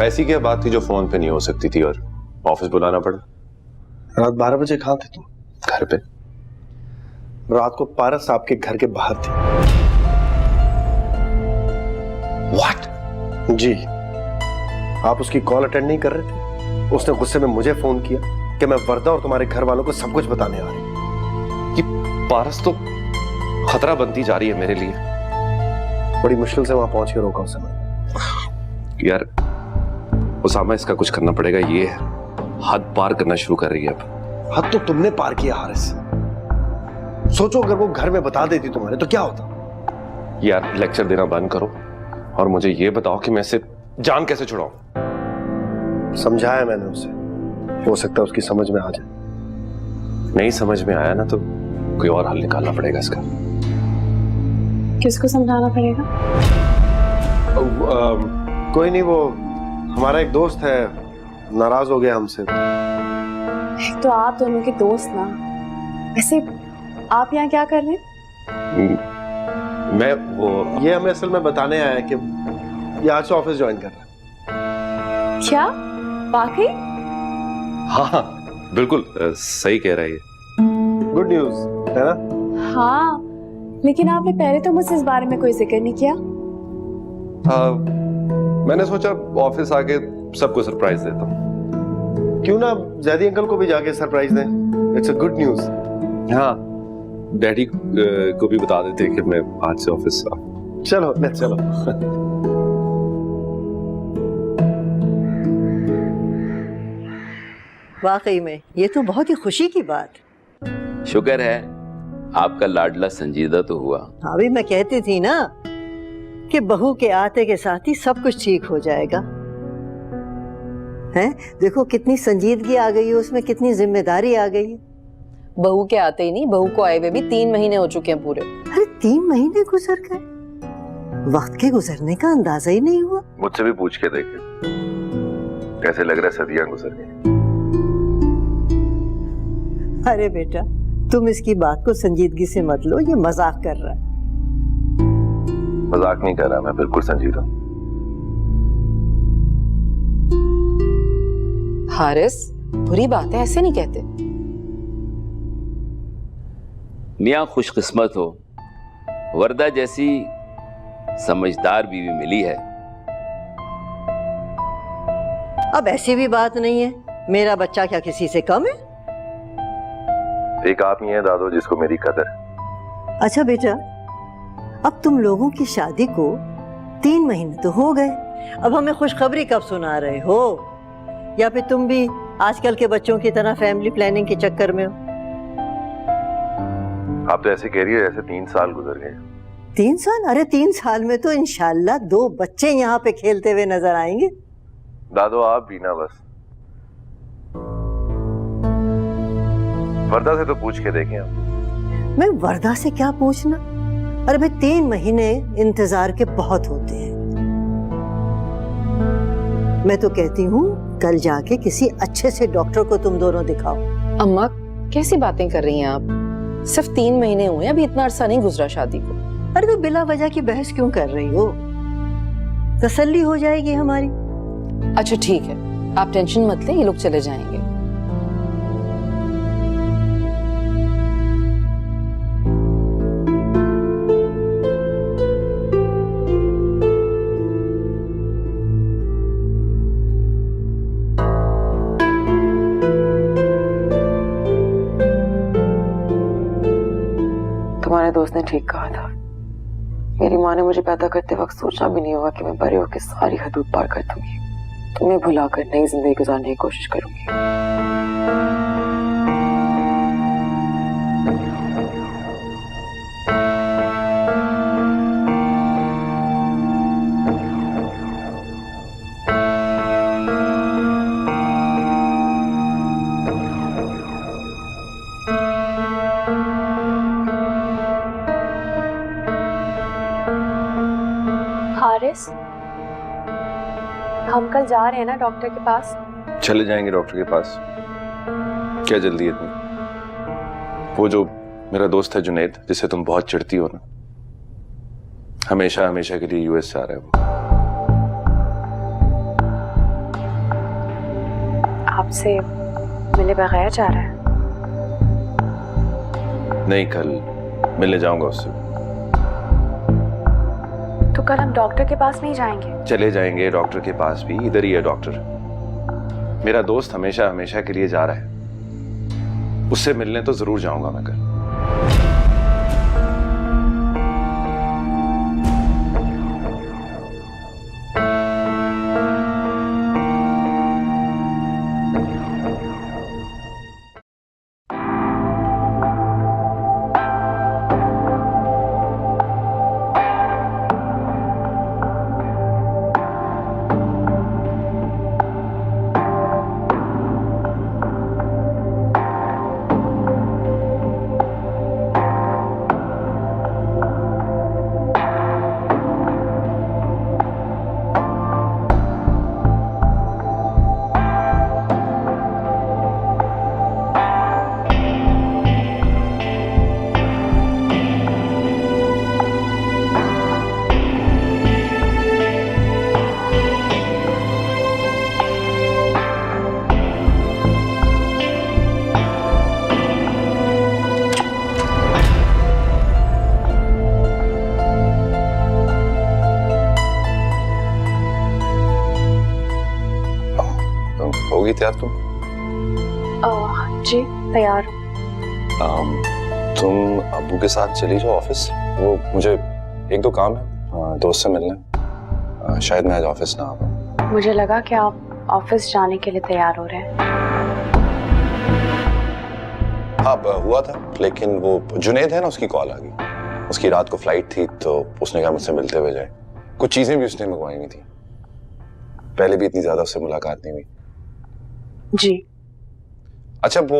ऐसी क्या बात थी जो फोन पे नहीं हो सकती थी और ऑफिस बुलाना पड़ा? रात 12 बजे कहाँ थे तुम? घर पे। रात को पारस आपके घर के बाहर थे। What? जी, आप उसकी कॉल अटेंड नहीं कर रहे थे। उसने गुस्से में मुझे फोन किया कि मैं वर्दा और तुम्हारे घर वालों को सब कुछ बताने आ रही हूं। ये पारस तो खतरा बनती जा रही है मेरे लिए। बड़ी मुश्किल से वहां पहुंच के रोका उसे मैं। यार उसामा, इसका कुछ करना पड़ेगा। ये हद पार करना शुरू कर रही है अब। हद तो तुमने पार किया हारिस। सोचो अगर वो घर में बता देती तुम्हारे तो क्या होता। यार लेक्चर देना बंद करो और मुझे ये बताओ कि मैं इसे जान कैसे छुड़ाऊं। समझाया मैंने उसे, हो सकता है उसकी समझ में आ जाए। नहीं समझ में आया ना तो कोई और हल निकालना पड़ेगा इसका। किसको समझाना पड़ेगा? कोई नहीं, वो हमारा एक दोस्त है, नाराज हो गया हमसे। तो आप दोनों के दोस्त ना। वैसे आप यहाँ क्या कर रहे हैं? मैं वो ये हमें असल में बताने आया है कि ये आज से ऑफिस ज्वाइन कर रहा है। क्या वाकई? हाँ बिल्कुल सही कह रहा है ये। गुड न्यूज है ना? हाँ, लेकिन आपने पहले तो मुझसे इस बारे में कोई जिक्र नहीं किया। मैंने सोचा ऑफिस आके सबको सरप्राइज देता हूँ। क्यों ना जैदी अंकल को भी जाके सरप्राइज दें। It's a good news. हाँ, डैडी को भी बता देते कि मैं आज से ऑफिस आ। चलो लेट्स चलो। वाकई में ये तो बहुत ही खुशी की बात। शुक्र है आपका लाडला संजीदा तो हुआ। अभी मैं कहती थी ना कि बहू के आते के साथ ही सब कुछ ठीक हो जाएगा। हैं? देखो कितनी संजीदगी आ गई है उसमें, कितनी जिम्मेदारी आ गई है। बहू के आते ही नहीं, बहू को आए हुए भी 3 महीने हो चुके हैं पूरे। अरे 3 महीने गुजर गए, वक्त के गुजरने का अंदाजा ही नहीं हुआ। मुझसे भी पूछ के देखे कैसे लग रहा है सदियां गुजर गई। अरे बेटा तुम इसकी बात को संजीदगी से मत लो, ये मजाक कर रहा है। मजाक नहीं कर रहा, मैं बिल्कुल संजीदा हूं। हारिस, बुरी बात है, ऐसे नहीं कहते। मियां खुशकिस्मत हो, वर्दा जैसी समझदार बीवी मिली है। अब ऐसी भी बात नहीं है, मेरा बच्चा क्या किसी से कम है? एक आप ही हैं दादो जिसको मेरी कदर है। अच्छा बेटा, अब तुम लोगों की शादी को 3 महीने तो हो गए, अब हमें खुशखबरी कब सुना रहे हो? या फिर तुम भी आजकल के बच्चों की तरह फैमिली प्लानिंग के चक्कर में हो? आप तो ऐसे कह रही है जैसे 3 साल गुजर गए। 3 साल? अरे 3 साल में तो इंशाल्लाह 2 बच्चे यहाँ पे खेलते हुए नजर आएंगे। दादो आप भी ना, बस वर्दा से तो पूछ के देखें आप। मैं वर्दा से क्या पूछना? अरे भाई 3 महीने इंतजार के बहुत होते हैं। मैं तो कहती हूँ कल जाके किसी अच्छे से डॉक्टर को तुम दोनों दिखाओ। अम्मा कैसी बातें कर रही हैं आप? सिर्फ 3 महीने हुए, अभी इतना अरसा नहीं गुजरा शादी को। अरे तो बिला वजह की बहस क्यों कर रही हो? तसल्ली हो जाएगी हमारी। अच्छा ठीक है, आप टेंशन मत लें, ये लोग चले जाएंगे। तुम्हारे दोस्त ने ठीक कहा था। मेरी माँ ने मुझे पैदा करते वक्त सोचा भी नहीं होगा कि मैं बड़े होकर सारी हदूद पार कर दूंगी, तुम्हें भुलाकर नई जिंदगी गुजारने की कोशिश करूंगी। हारिस, हम कल जा रहे हैं ना डॉक्टर के पास? चले जाएंगे डॉक्टर के पास, क्या जल्दी है इतनी? वो जो मेरा दोस्त है जुनैद, जिससे तुम बहुत चिढ़ती हो ना, हमेशा हमेशा के लिए यूएस जा रहा है वो। आपसे मिले बगैर जा रहा है? नहीं, कल मिलने जाऊंगा उससे। तो कल हम डॉक्टर के पास नहीं जाएंगे? चले जाएंगे डॉक्टर के पास भी, इधर ही है डॉक्टर। मेरा दोस्त हमेशा हमेशा के लिए जा रहा है, उससे मिलने तो जरूर जाऊंगा मैं कल। होगी तैयार तुम? जी तैयार हूँ। तुम अब्बू के साथ चली जाओ ऑफिस, वो मुझे एक दो काम है, दोस्त से मिलना। शायद मैं आज ऑफिस ना आ पाऊँ। मुझे लगा कि आप ऑफिस जाने के लिए तैयार हो रहे हैं। हाँ हुआ था, लेकिन वो जुनैद है ना, उसकी कॉल आ गई। उसकी रात को फ्लाइट थी तो उसने कहा मुझसे मिलते हुए जाए। कुछ चीजें भी उसने मंगवाई हुई थी, पहले भी इतनी ज्यादा उससे मुलाकात नहीं हुई। जी अच्छा, वो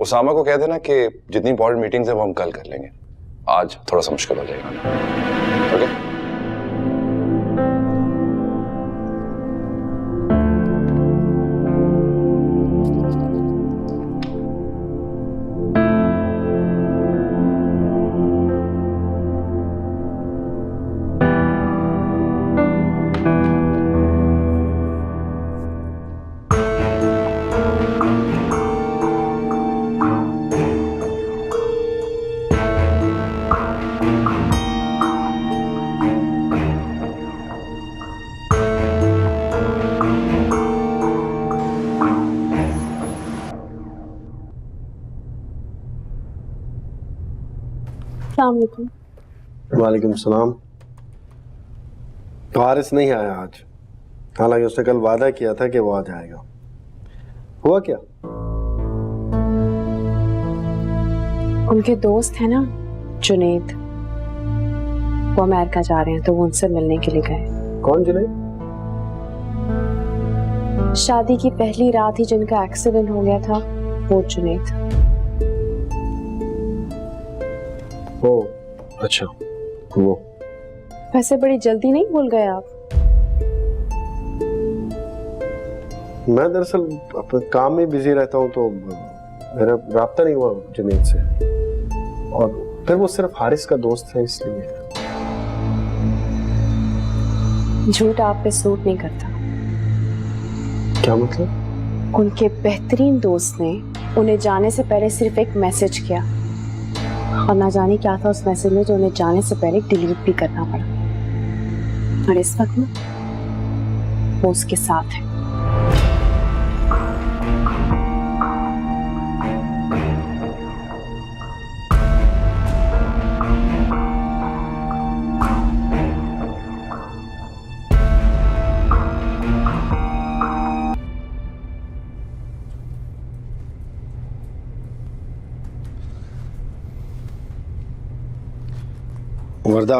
उसामा को कह देना कि जितनी इंपॉर्टेंट मीटिंग्स है वो हम कल कर लेंगे, आज थोड़ा सा मुश्किल हो जाएगा। ओके? अस्सलाम वालेकुम। वालेकुम सलाम। हारिस नहीं आया आज, हालांकि उसने कल वादा किया था कि वो आ जाएगा। हुआ क्या? उनके दोस्त है ना जुनैद, वो अमेरिका जा रहे हैं तो वो उनसे मिलने के लिए गए। कौन जुनैद? शादी की पहली रात ही जिनका एक्सीडेंट हो गया था, वो जुनैद। ओ अच्छा, वो। वैसे बड़ी जल्दी नहीं भूल गए आप? मैं दरअसल अपने काम में बिजी रहता हूँ तो मेरा राब्ता नहीं हुआ जुनैद से, और फिर वो सिर्फ हारिस का दोस्त है इसलिए। झूठ आप पे सूट नहीं करता। क्या मतलब? उनके बेहतरीन दोस्त ने उन्हें जाने से पहले सिर्फ एक मैसेज किया, और ना जाने क्या था उस मैसेज में जो उन्हें जाने से पहले डिलीट भी करना पड़ा, और इस वक्त में वो उसके साथ है। वर्दा,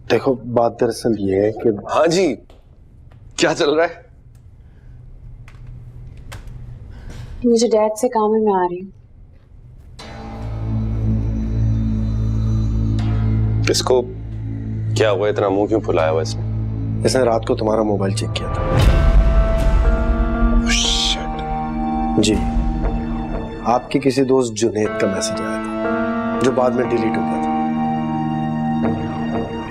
देखो बात दरअसल ये है कि। हाँ जी, क्या चल रहा है? मुझे डैड से काम है, मैं आ रही हूँ। इसको क्या हुआ, इतना मुंह क्यों फुलाया हुआ इसने? इसने रात को तुम्हारा मोबाइल चेक किया था। शिट। जी, आपके किसी दोस्त जुनैद का मैसेज आया था जो बाद में डिलीट हो गया था।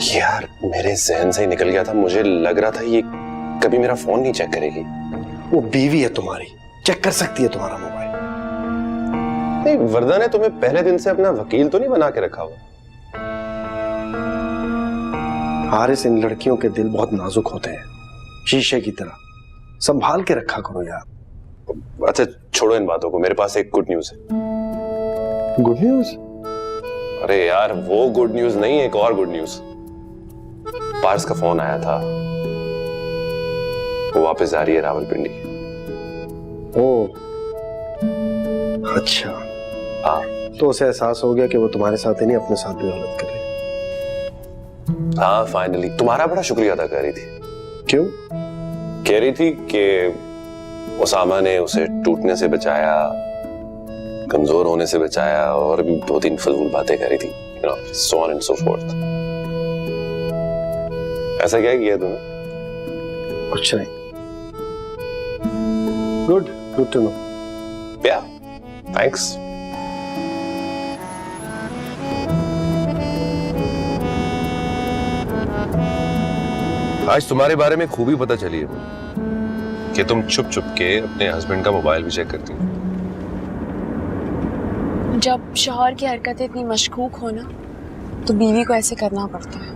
यार मेरे जहन से ही निकल गया था, मुझे लग रहा था ये कभी मेरा फोन नहीं चेक करेगी। वो बीवी है तुम्हारी, चेक कर सकती है तुम्हारा मोबाइल। नहीं, वरदा ने तुम्हें पहले दिन से अपना वकील तो नहीं बना के रखा हुआ? हारिस, इन लड़कियों के दिल बहुत नाजुक होते हैं, शीशे की तरह, संभाल के रखा करो यार। अच्छा छोड़ो इन बातों को, मेरे पास एक गुड न्यूज है। Good news? अरे यार वो गुड न्यूज नहीं, एक और गुड न्यूज। पार्स का फोन आया था, वो वापस जा रही है रावलपिंडी। ओ अच्छा। हाँ तो उसे एहसास हो गया कि वो तुम्हारे साथ ही नहीं अपने साथ भी गलत कर रही। हाँ फाइनली। तुम्हारा बड़ा शुक्रिया अदा कर रही थी। क्यों? कह रही थी कि उसामा ने उसे टूटने से बचाया, कमजोर होने से बचाया, और भी 2-3 फजूल बातें कर रही थी, so on and so forth। ऐसा क्या किया तुमने? कुछ नहीं। Good to know. Yeah thanks. आज तुम्हारे बारे में खूबी पता चली है कि तुम छुप छुप के अपने हस्बैंड का मोबाइल भी चेक करती हो। जब शौहर की हरकतें इतनी मशकूक हो ना, तो बीवी को ऐसे करना पड़ता है।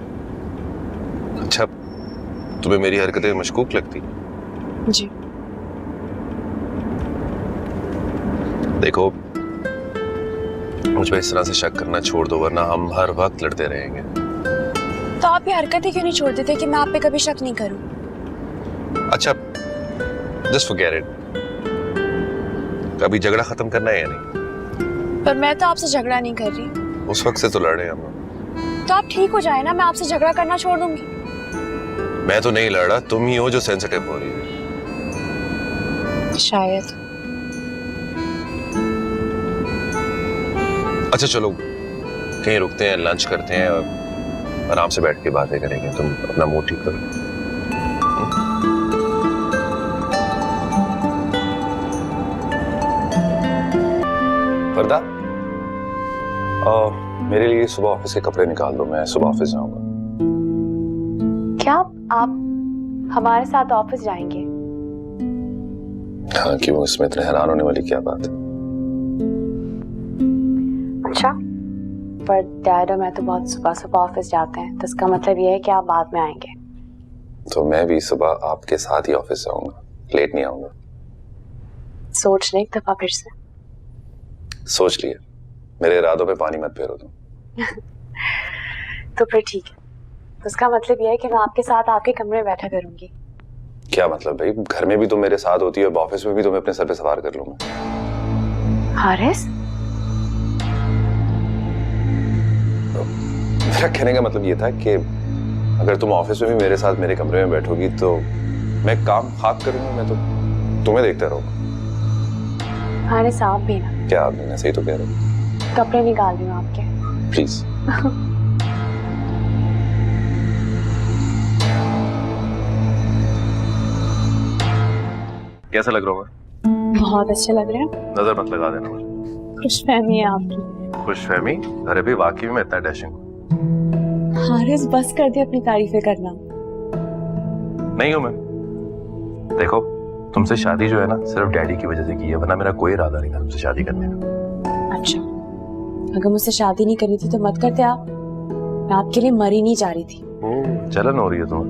अच्छा, तुम्हें मेरी हरकतें मशकूक लगती? जी। देखो, मुझ पे इस तरह से शक करना छोड़ दो, वरना हम हर वक्त लड़ते रहेंगे। तो आप ये हरकतें क्यों नहीं छोड़ देते कि मैं आप पे कभी शक नहीं करूं? अच्छा, जस्ट फॉरगेट इट। कभी झगड़ा खत्म करना है या नहीं? पर मैं तो आपसे झगड़ा नहीं कर रही। उस वक्त से तो लड़ रहे हैं हम। तो आप ठीक हो जाए ना, मैं आपसे झगड़ा करना छोड़ दूंगी। मैं तो नहीं लड़ रहा, तुम ही हो जो सेंसिटिव हो रही है। शायद। अच्छा चलो कहीं रुकते हैं, लंच करते हैं और आराम से बैठ के बातें करेंगे। तुम अपना मूड ठीक करो। वरदा, मेरे लिए सुबह ऑफिस के कपड़े निकाल दो, मैं सुबह ऑफिस जाऊंगा। क्या आप हमारे साथ ऑफिस जाएंगे? हाँ, क्यों? इसमें इतने हैरान होने वाली क्या बात है? अच्छा, पर डैड और मैं तो बहुत सुबह सुबह ऑफिस जाते हैं, तो इसका मतलब ये है कि आप बाद में आएंगे। तो मैं भी सुबह आपके साथ ही ऑफिस जाऊंगा, लेट नहीं आऊंगा। सोच लें एक दफा फिर से। सोच लिया, मेरे इरादों पे पानी मत फेरो तुम। तो फिर ठीक है, तो इसका मतलब ये है कि मैं आपके साथ आपके कमरे में बैठा करूंगी। क्या मतलब भाई? घर में भी तुम मेरे साथ होती है, ऑफिस में भी तुम्हें अपने सर पे सवार कर लूंगा। हारिस, मेरा कहने का मतलब ये था कि अगर तुम ऑफिस में भी मेरे साथ मेरे कमरे में बैठोगी तो मैं काम खाक करूंगा, मैं तो तुम्हें देखता रहूंगा। हारिस आप भी ना। क्या आप भी? सही तो कह रहे हो। कपड़े निकाल रही हूँ आपके। प्लीज। कैसा लग रहा हूँ? बहुत अच्छे लग रहे हैं। नजर मत लगा देना मुझे। खुशफहमी है आपकी। खुशफहमी? अरे भाई वाकई में इतना डैशिंग हारिस बस कर दे अपनी तारीफें करना। नहीं हूं मैं। देखो, तुमसे शादी जो है ना सिर्फ डैडी की वजह से की है, वरना मेरा कोई इरादा नहीं था तुमसे शादी करने का। अच्छा, अगर मुझसे शादी नहीं करनी थी तो मत करते आप। मैं आपके लिए मरी नहीं जा रही थी। ओह, जलन हो रही है तुम्हें?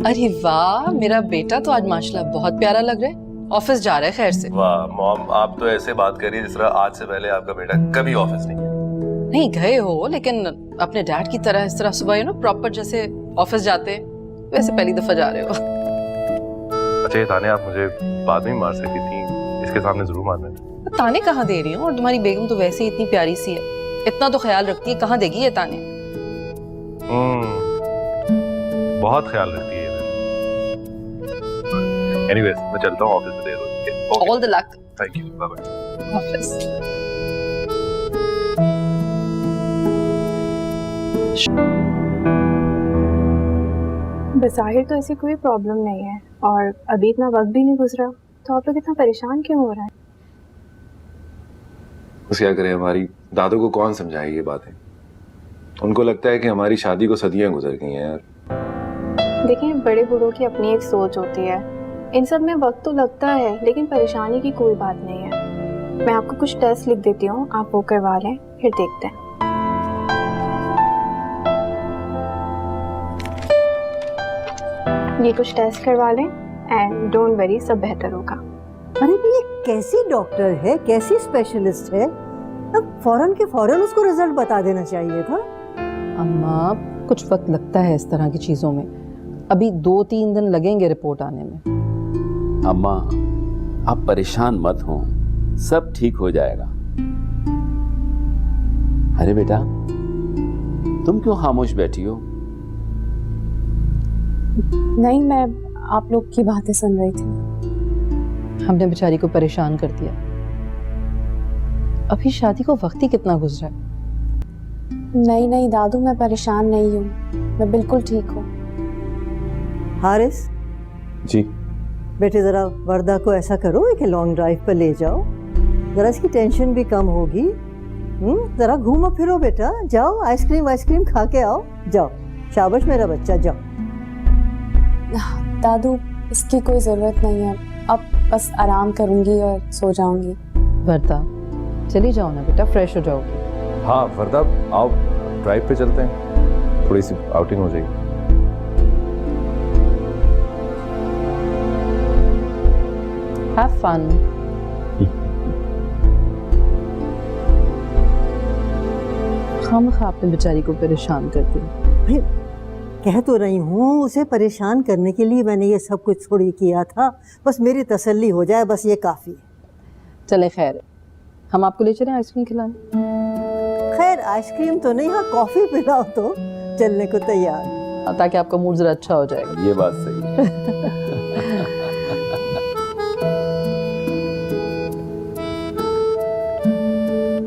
अरे वाह, मेरा बेटा तो आज माशाल्लाह बहुत प्यारा लग रहा है। ऑफिस जा रहा है खैर से? वाह मॉम, आप तो ऐसे बात कर रही है जिस तरह आज से पहले आपका बेटा कभी ऑफिस नहीं गया। नहीं गए हो, लेकिन अपने डैड की तरह इस तरह सुबह प्रॉपर जैसे ऑफिस जाते वैसे पहली दफा जा रहे हो। अच्छा ये ताने आप मुझे बाद में मार सकती थी, इसके सामने जरूर मारना। ताने कहाँ दे रही हूँ, और तुम्हारी बेगम तो वैसे ही इतनी प्यारी सी है, इतना तो ख्याल रखती है, कहाँ देगी ये ताने? बहुत ख्याल रखती है। एनीवेज, मैं चलता हूँ ऑफिस में, देर हो रही है। All the luck. Thank you, bye bye. Office. बज़ाहिर तो ऐसी कोई प्रॉब्लम नहीं है, और अभी इतना वक्त भी नहीं गुजरा, तो आप लोग इतना परेशान क्यों हो रहे हैं? बस क्या करें, हमारी दादू को कौन समझाए ये बातें? उनको लगता है कि हमारी शादी को सदियां गुजर गई हैं यार। देखिए, बड़े बूढ़ों की अपनी एक सोच होती है, इन सब में वक्त तो लगता है, लेकिन परेशानी की कोई बात नहीं है। मैं आपको कुछ टेस्ट लिख देती हूँ, आप वो करवा लें, फिर देखते हैं। ये कुछ टेस्ट करवा लें एंड डोंट वरी, सब बेहतर होगा। अरे ये कैसी डॉक्टर है, कैसी स्पेशलिस्ट है, अब फौरन के फौरन उसको रिजल्ट बता देना चाहिए था। अम्मा कुछ वक्त लगता है इस तरह की चीजों में, अभी 2-3 दिन लगेंगे रिपोर्ट आने में। अम्मा आप परेशान मत हो, सब ठीक हो जाएगा। अरे बेटा तुम क्यों खामोश बैठी हो? नहीं, मैं आप लोग की बातें सुन रही थी। हमने बेचारी को परेशान कर दिया। अभी शादी को वक्त ही कितना गुजरा है। नहीं नहीं दादू, मैं परेशान नहीं हूँ, मैं बिल्कुल ठीक हूँ। हारिस जी बेटे, जरा वर्दा को ऐसा करो कि लॉन्ग ड्राइव पर ले जाओ, जरा इसकी टेंशन भी कम होगी। जरा घूमो फिरो बेटा, जाओ आइसक्रीम खा के आओ, जाओ। शाबाश मेरा बच्चा, जाओ। दादू इसकी कोई ज़रूरत नहीं है, अब बस आराम करूंगी और सो जाऊंगी। वर्दा चली जाओ ना बेटा, फ्रेश हो जाओगी। हाँ वर्दा, आओ ड्राइव पे चलते हैं, थोड़ी सी आउटिंग हो जाएगी। Have fun. खामखा आपने बेचारी को परेशान कर दिया। फिर कह तो रही हूँ, उसे परेशान करने के लिए मैंने ये सब कुछ थोड़ी किया था, बस मेरी तसल्ली हो जाए, बस ये काफ़ी है। चले खैर, हम आपको ले चलें आइसक्रीम खिलाने? खैर आइसक्रीम तो नहीं, हाँ कॉफ़ी पिलाओ तो चलने को तैयार, ताकि आपका मूड जरा अच्छा हो जाएगा। ये बात सही है।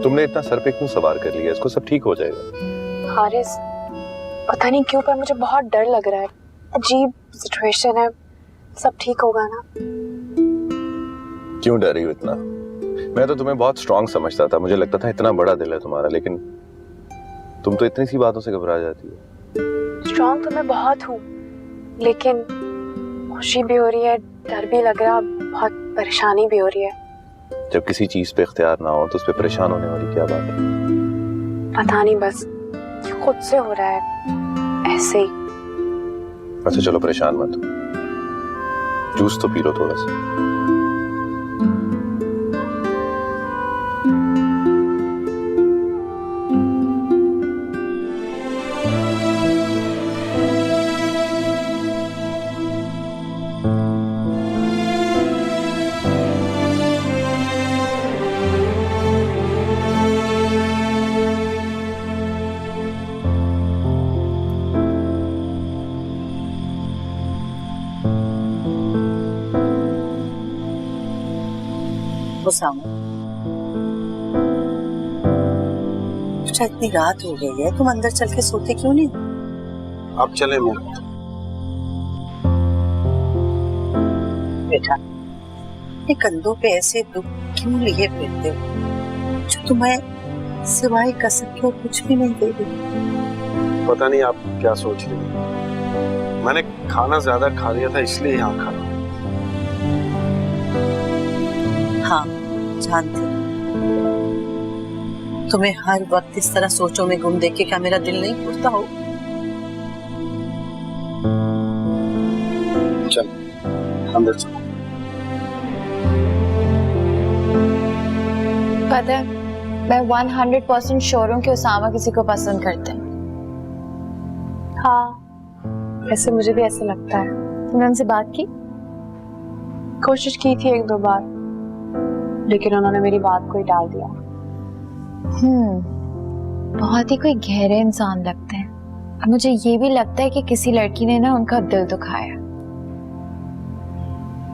तुमने इतना सर पे क्यों सवार कर लिया? इसको सब ठीक हो जाएगा। हारिस, पता नहीं क्यों पर मुझे बहुत डर लग रहा है, अजीब सिचुएशन है, सब ठीक होगा ना? क्यों डर रही हो इतना? मैं तो तुम्हें बहुत स्ट्रांग समझता था, मुझे लगता था इतना बड़ा दिल है तुम्हारा, लेकिन तुम तो इतनी सी बातों से घबरा जाती हो। स्ट्रांग तो मैं बहुत हूँ, लेकिन खुशी भी हो रही है, डर भी लग रहा, बहुत परेशानी भी हो रही है। जब किसी चीज पे इख्तियार ना हो तो उस पे परेशान होने वाली क्या बात है? पता नहीं, बस खुद से हो रहा है ऐसे ही। अच्छा चलो परेशान मत हो, जूस तो पी लो थोड़ा सा। अच्छा इतनी रात हो गई है, तुम अंदर चल के सोते क्यों नहीं? अब चले वो बेटा, ये कंधों पे ऐसे दुख क्यों लिए फिरते हो, जो तुम्हें सिवाय कसम के और कुछ भी नहीं दे रही? पता नहीं आप क्या सोच रही हैं। मैंने खाना ज्यादा खा लिया था, इसलिए यहाँ खा लिया। हाँ जानती हूँ, तुम्हें हर वक्त इस तरह सोचों में गुम देख के क्या मेरा दिल नहीं टूटता हो? चल अंदर चल। पता है, मैं 100% श्योर हूँ कि उसामा किसी को पसंद करते हैं। हाँ, ऐसे मुझे भी ऐसे लगता है। तुमने उनसे बात की? कोशिश की थी 1-2 बार, लेकिन उन्होंने मेरी बात को ही टाल दिया। बहुत ही कोई गहरे इंसान लगते हैं, और मुझे ये भी लगता है कि किसी लड़की ने ना उनका दिल दुखाया।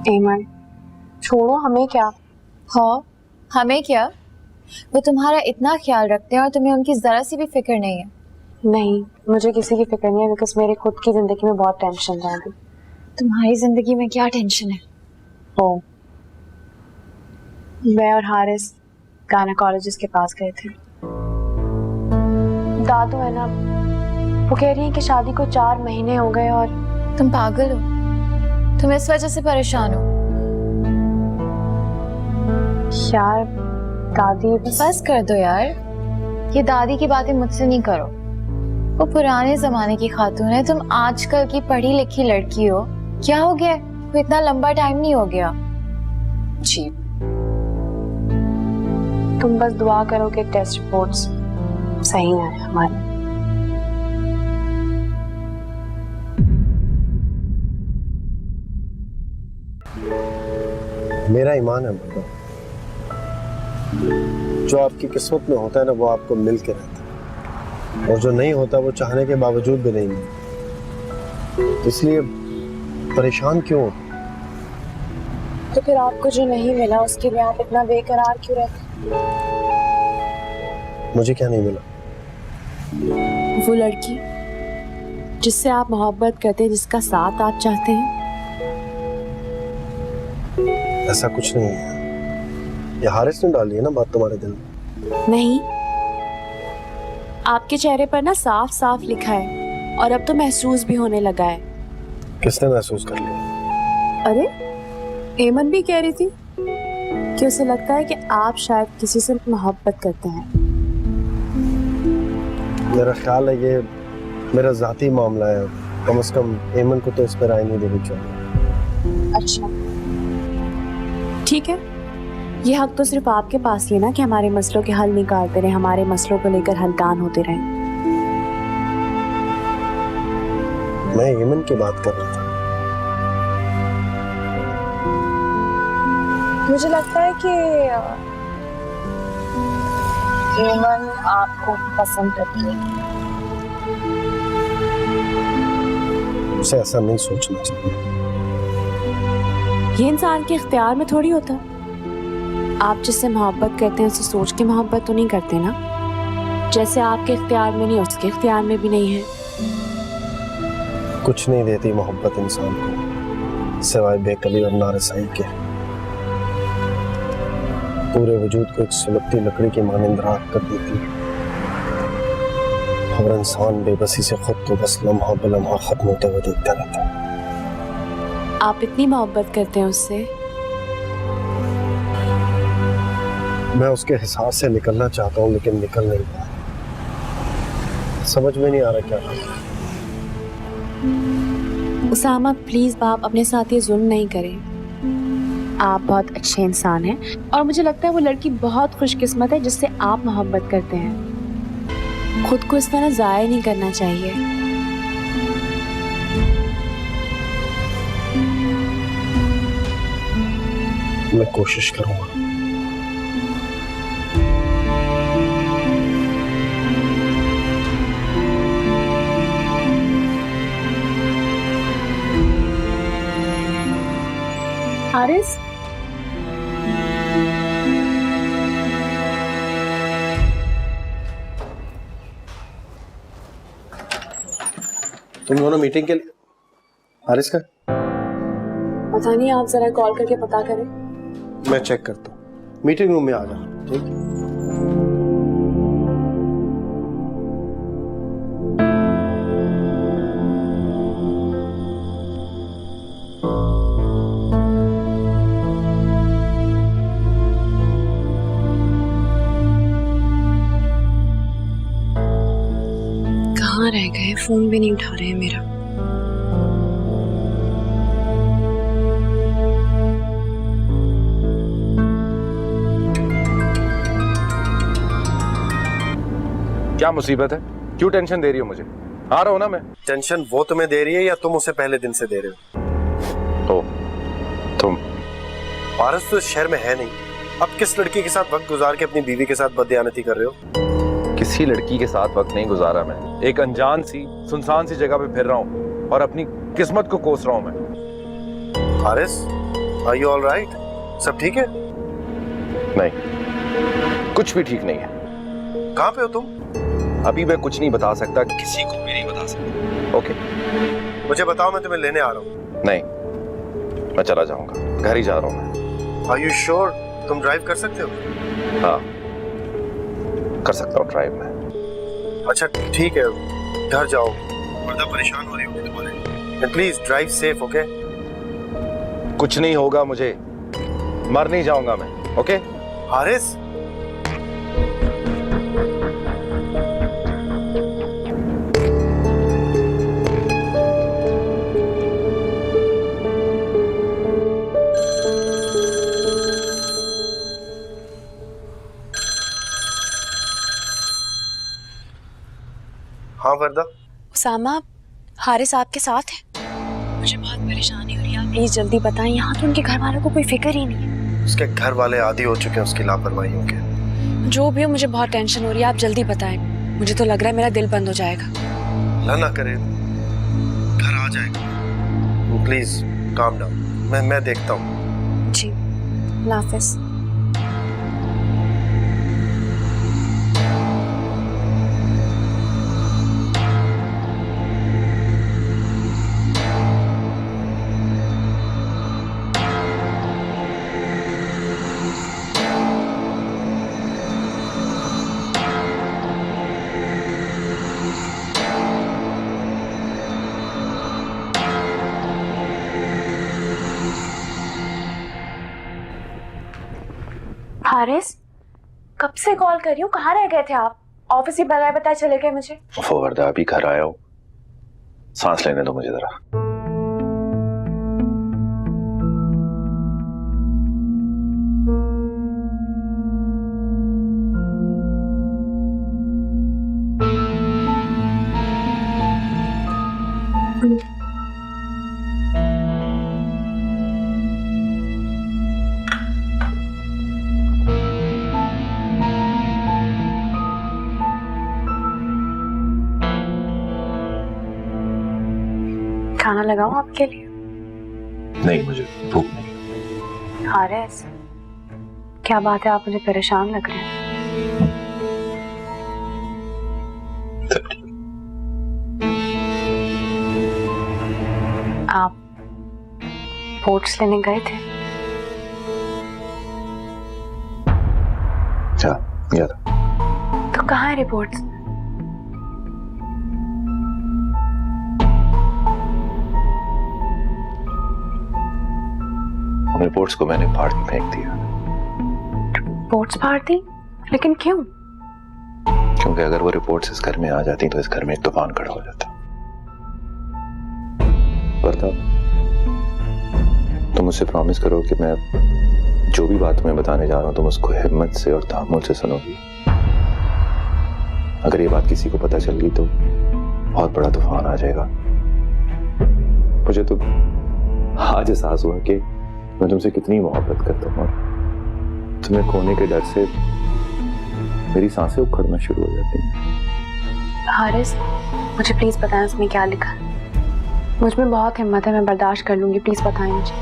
एमन, छोड़ो, हमें क्या? हाँ, हमें क्या? वो तुम्हारा इतना ख्याल रखते हैं और तुम्हें उनकी जरा सी भी फिक्र नहीं है। नहीं, मुझे किसी की फिक्र नहीं है, बिकॉज मेरे खुद की जिंदगी में बहुत टेंशन है अभी। तुम्हारी जिंदगी में क्या टेंशन है? ओ, मैं और हारिस गायनेकोलॉजिस्ट के पास गए थे। दादू है ना, वो कह रही है कि शादी को 4 महीने हो गए और तुम पागल हो? तुम इस वजह से परेशान हो? यार दादी, बस कर दो यार, ये दादी की बातें मुझसे नहीं करो। वो पुराने जमाने की खातून है, तुम आजकल की पढ़ी लिखी लड़की हो। क्या हो गया? वो इतना लंबा टाइम नहीं हो गया। जी, तुम बस दुआ करो कि टेस्ट रिपोर्ट्स सही आए हमारे। मेरा ईमान है बाबा, जो आपकी किस्मत में होता है ना वो आपको मिल के रहता है, और जो नहीं होता वो चाहने के बावजूद भी नहीं मिलता। इसलिए परेशान क्यों हो? तो फिर आपको जो नहीं मिला उसके लिए आप इतना बेकरार क्यों रहते? मुझे क्या नहीं मिला? वो लड़की जिससे आप मोहब्बत करते हैं, जिसका साथ आप चाहते हैं। ऐसा कुछ नहीं है, ये हारिस ने डाली है ना बात तुम्हारे दिल में। नहीं, आपके चेहरे पर ना साफ साफ लिखा है, और अब तो महसूस भी होने लगा है। किसने महसूस कर लिया? अरे एमन भी कह रही थी कि उसे लगता है कि आप शायद किसी से मोहब्बत करते हैं। मेरा ख्याल है ये मेरा जाती मामला है, कम से कम एमन को तो इस पर राय नहीं देनी चाहिए। अच्छा ठीक है, ये हक तो सिर्फ आपके पास ही है ना कि हमारे मसलों के हल निकालते रहे, हमारे मसलों को लेकर हलकान होते रहे। मैं एमन की बात कर रहा था। मुझे लगता है कि एमन आपको पसंद करती है। उसे ऐसा नहीं सोचना चाहिए। ये इंसान के इख्तियार में थोड़ी होता। आप जिससे मोहब्बत करते हैं उसे सोच के मोहब्बत तो नहीं करते ना। जैसे आपके इख्तियार में नहीं, उसके इख्तियार में भी नहीं है। कुछ नहीं देती मोहब्बत इंसान को सिवाय बेकली और नारसाई के। पूरे वजूद को एक सुलगती लकड़ी की मानिंद राख कर देती है, और इंसान बेबसी से खुद को बस लम्हा बलम्हा खत्म होते हुए देखता रहता है। आप इतनी मोहब्बत करते हैं उससे? मैं उसके हिसाब से निकलना चाहता हूँ लेकिन निकल नहीं पा रहा। समझ में नहीं आ रहा क्या करना। उसामा प्लीज बाप अपने साथ ये जुल्म नहीं करें। आप बहुत अच्छे इंसान हैं, और मुझे लगता है वो लड़की बहुत खुशकिस्मत है जिससे आप मोहब्बत करते हैं। खुद को इस तरह जाया नहीं करना चाहिए। मैं कोशिश करूंगा। हारिस, तुम दोनों मीटिंग के लिए? हारिस का पता नहीं, आप जरा कॉल करके पता करें। मैं चेक करता हूँ। मीटिंग रूम में आ जाओ, ठीक है? कहाँ रह गए? फोन भी नहीं उठा रहे हैं मेरा। क्या मुसीबत है? क्यों टेंशन दे रही हो मुझे? आ रहा हूं ना मैं। टेंशन वो तुम्हें दे रही है या तुम उसे पहले दिन से दे रहे हो? ओ, तुम पारस तो इस शहर में है नहीं। अब किस लड़की के साथ वक्त गुजार के अपनी बीवी के साथ बददियानती कर रहे हो? किसी लड़की के साथ वक्त नहीं गुजारा मैं। एक अनजान सी सुनसान सी जगह पे फिर रहा हूँ और अपनी किस्मत को कोस रहा हूँ मैं। Haris, are you all right? सब ठीक है? नहीं, कुछ भी ठीक नहीं है। कहाँ पे हो तुम? अभी मैं कुछ नहीं बता सकता, किसी को भी नहीं बता सकता। ओके? मुझे बताओ, मैं तुम्हें लेने आ रहा हूँ। नहीं, मैं चला जाऊंगा, घर ही जा रहा हूँ मैं। Are you sure? तुम ड्राइव कर सकते हो? हाँ, कर सकता हूँ ड्राइव में। अच्छा ठीक है, घर जाओ, वरना परेशान हो रही होगी तुम्हारे। Please drive safe, okay? कुछ नहीं होगा मुझे, मर नहीं जाऊंगा मैं। ओके हारिस, हाँ वर्दा। उसामा, हारिस आपके साथ है? मुझे बहुत परेशानी हो रही है, आप प्लीज जल्दी बताएं। यहाँ तो उनके घर वालों को कोई फिक्र ही नहीं है। उसके घर वाले आदी हो चुके हैं उसकी लापरवाहियों के। जो भी हो, मुझे बहुत टेंशन हो रही है, आप जल्दी बताएं। मुझे तो लग रहा है मेरा दिल बंद हो जाएगा। अल्लाह ना करे घर आ जाएगा। प्लीज काम डाउन, मैं देखता हूँ। जी, अल्लाह हाफिज। हारिस, कब से कॉल कर रही हूँ, कहाँ रह गए थे आप? ऑफिस ही बगैर बताए चले गए मुझे। वर्दा अभी घर आया हूँ, सांस लेने दो मुझे जरा। खाना लगाऊं आपके लिए? नहीं, मुझे भूख नहीं। हारिस, क्या बात है, आप मुझे परेशान लग रहे हैं। आप रिपोर्ट्स लेने गए थे? क्या गया था? तो कहाँ है रिपोर्ट्स? रिपोर्ट्स को मैंने फाड़ के फेंक दिया। रिपोर्ट्स फाड़ दी? लेकिन क्यों? क्योंकि अगर वो रिपोर्ट्स इस घर में आ जाती तो इस घर में एक तूफान खड़ा हो जाता। वर्दा, तुम मुझसे प्रॉमिस करो कि मैं जो भी बात तुम्हें बताने जा रहा हूं तुम उसको हिम्मत से और तहम्मुल से सुनोगी। अगर ये बात किसी को पता चल गई तो बहुत बड़ा तूफान आ जाएगा। मुझे तो आज एहसास हुआ कि मैं तुमसे कितनी मोहब्बत करता हूँ। तुम्हें खोने के डर से मेरी सांसें उखड़ना शुरू हो जाती हैं। हारिस, मुझे प्लीज बताएं उसमें क्या लिखा है। मुझ में बहुत हिम्मत है, मैं बर्दाश्त कर लूंगी, प्लीज बताएं मुझे।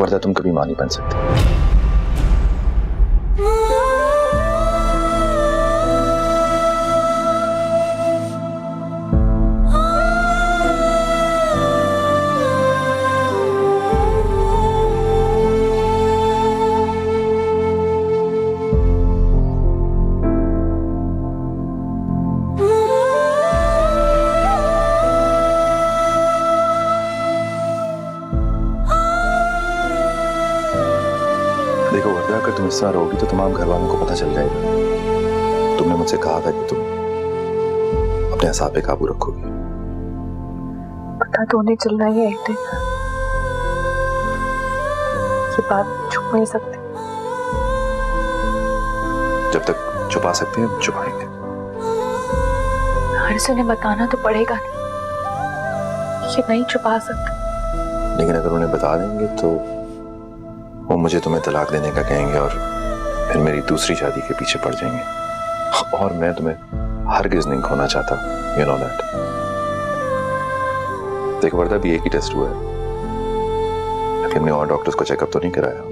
वर्दा, तुम कभी मां नहीं बन सकती। देखो वर्दा, अगर तुम इस तरह रहोगी तो तमाम घर वालों को पता चल जाएगा। तुमने मुझसे कहा था कि तुम अपने असाब पे काबू रखोगी। पता तो नहीं चल रहा है एक दिन, ये बात छुप नहीं सकती। जब तक छुपा सकते हैं छुपाएंगे। हारिस, उन्हें बताना तो पड़ेगा नहीं, ये नहीं छुपा सकते। लेकिन अगर उन्हें बता देंगे तो वो मुझे तुम्हें तलाक देने का कहेंगे और फिर मेरी दूसरी शादी के पीछे पड़ जाएंगे। और मैं तुम्हें हरगिज़ नहीं खोना चाहता, यू नो दैट। देखो वर्दा, भी एक ही टेस्ट हुआ है, अभी हमने और डॉक्टर्स को चेकअप तो नहीं कराया।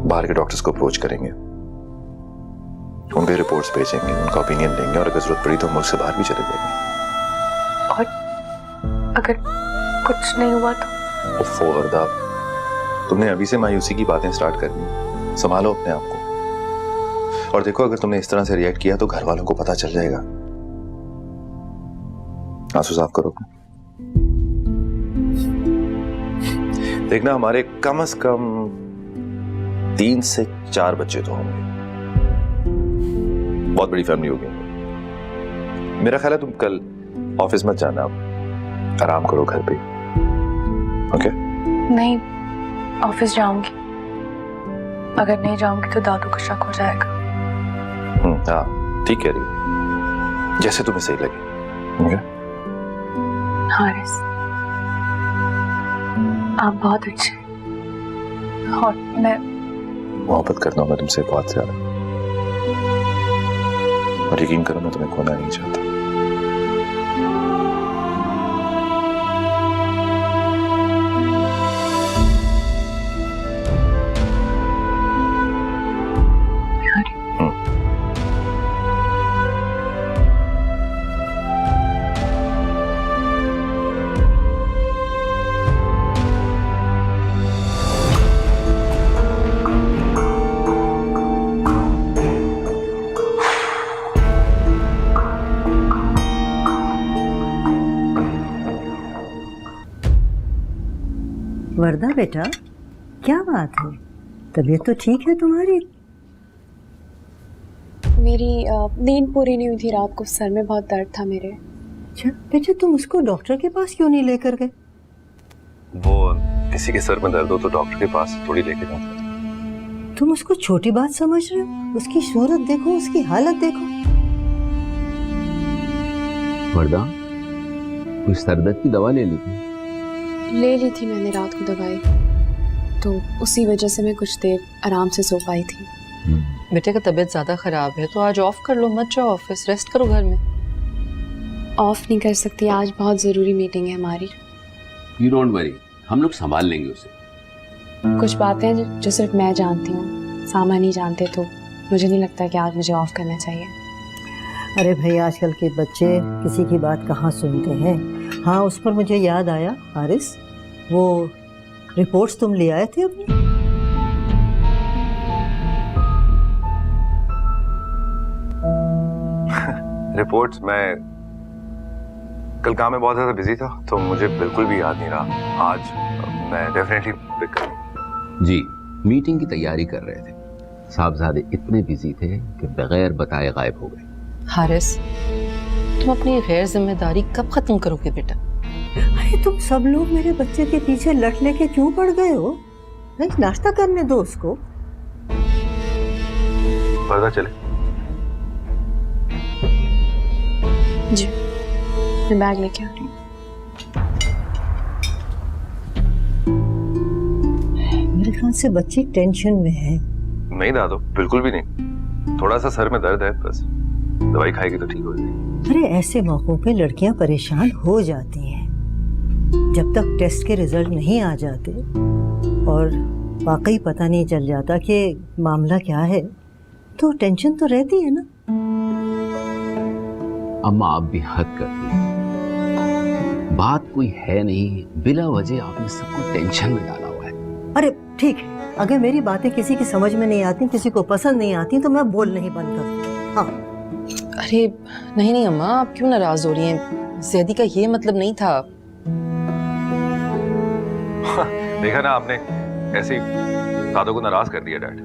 बाहर के डॉक्टर्स को अप्रोच करेंगे, उनके रिपोर्ट्स भेजेंगे, उनका ओपिनियन लेंगे और अगर जरूरत पड़ी तो मुल्क से बाहर भी चले जाएंगे। और अगर कुछ नहीं हुआ तो? ओफो वर्दा, तुमने अभी से मायूसी की बातें स्टार्ट कर दी। संभालो अपने आप को। और देखो, अगर तुमने इस तरह से रिएक्ट किया तो घर वालों को पता चल जाएगा। आंसू साफ करो। देखना, हमारे कम से कम 3 से 4 बच्चे तो होंगे। बहुत बड़ी फैमिली होगी। मेरा ख्याल है तुम कल ऑफिस मत जाना, आराम करो घर पे। ओके? नहीं, ऑफिस जाऊंगी। अगर नहीं जाऊंगी तो दादू को शक हो जाएगा। हाँ, ठीक कह रही हो, जैसे तुम्हें सही लगे। ओके? हारिस, आप बहुत अच्छे हैं और मैं मोहब्बत करता हूँ मैं तुमसे बहुत ज्यादा, और यकीन करो मैं तुम्हें खोना नहीं चाहता। वर्दा बेटा, क्या बात है? तबीयत तो ठीक है तुम्हारी? मेरी नींद पूरी नहीं हुई थी रात को, सर में बहुत दर्द था मेरे। अच्छा बेटा, तुम उसको डॉक्टर के पास क्यों नहीं लेकर गए? वो किसी के सर में दर्द हो तो डॉक्टर के पास थोड़ी लेके जाता। तुम उसको छोटी बात समझ रहे हो? उसकी सूरत देखो, उसकी हालत देखो। वर्दा, कोई सरदर्द की दवा ले ली थी? ले ली थी मैंने रात को दवाई, तो उसी वजह से मैं कुछ देर आराम से सो पाई थी। बेटे का तबीयत ज़्यादा ख़राब है तो आज ऑफ कर लो, मत जाओ ऑफिस, रेस्ट करो घर में। ऑफ नहीं कर सकती, आज बहुत ज़रूरी मीटिंग है हमारी। यू डोंट वरी, हम लोग संभाल लेंगे उसे। कुछ बातें जो सिर्फ मैं जानती हूँ, सामा नहीं जानते, तो मुझे नहीं लगता कि आज मुझे ऑफ करना चाहिए। अरे भाई, आजकल के बच्चे किसी की बात कहाँ सुनते हैं। हाँ, उस पर मुझे याद आया हारिस, वो रिपोर्ट्स तुम ले आए थे अपनी? रिपोर्ट्स? मैं कल काम में बहुत ज्यादा बिजी था तो मुझे बिल्कुल भी याद नहीं रहा। आज मैं डेफिनेटली पिक करूंगा। जी, मीटिंग की तैयारी कर रहे थे, साहबजादे इतने बिजी थे कि बगैर बताए गायब हो गए। हारिस, तुम अपनी गैर जिम्मेदारी कब खत्म करोगे बेटा? अरे तुम सब लोग मेरे बच्चे के पीछे लट लेके क्यों पड़ गए हो? नहीं, नाश्ता करने दो उसको। पर्दा चले? जी, मैं बैग लेके आ रही हूँ। मेरे ख्याल से बच्ची टेंशन में है। नहीं दादू, बिल्कुल भी नहीं। थोड़ा सा सर में दर्द है बस, दवाई खाएगी तो ठीक हो जाएगी। अरे ऐसे मौकों पे लड़कियां परेशान हो जाती हैं। जब तक टेस्ट के रिजल्ट नहीं आ जाते और वाकई पता नहीं चल जाता कि मामला क्या है, तो टेंशन तो रहती है ना। अम्मा, आप भी हद करती हैं। बात कोई है नहीं, बिला वजह आपने सबको टेंशन में डाला हुआ है। अरे ठीक है, अगर मेरी बातें किसी की समझ में नहीं आती, किसी को पसंद नहीं आती, तो मैं बोल नहीं बंद करती। हाँ। अरे नहीं नहीं अम्मा, आप क्यों नाराज हो रही हैं? ज़ैदी का ये मतलब नहीं था। देखा ना आपने, ऐसे ही दादू को नाराज कर दिया डैड।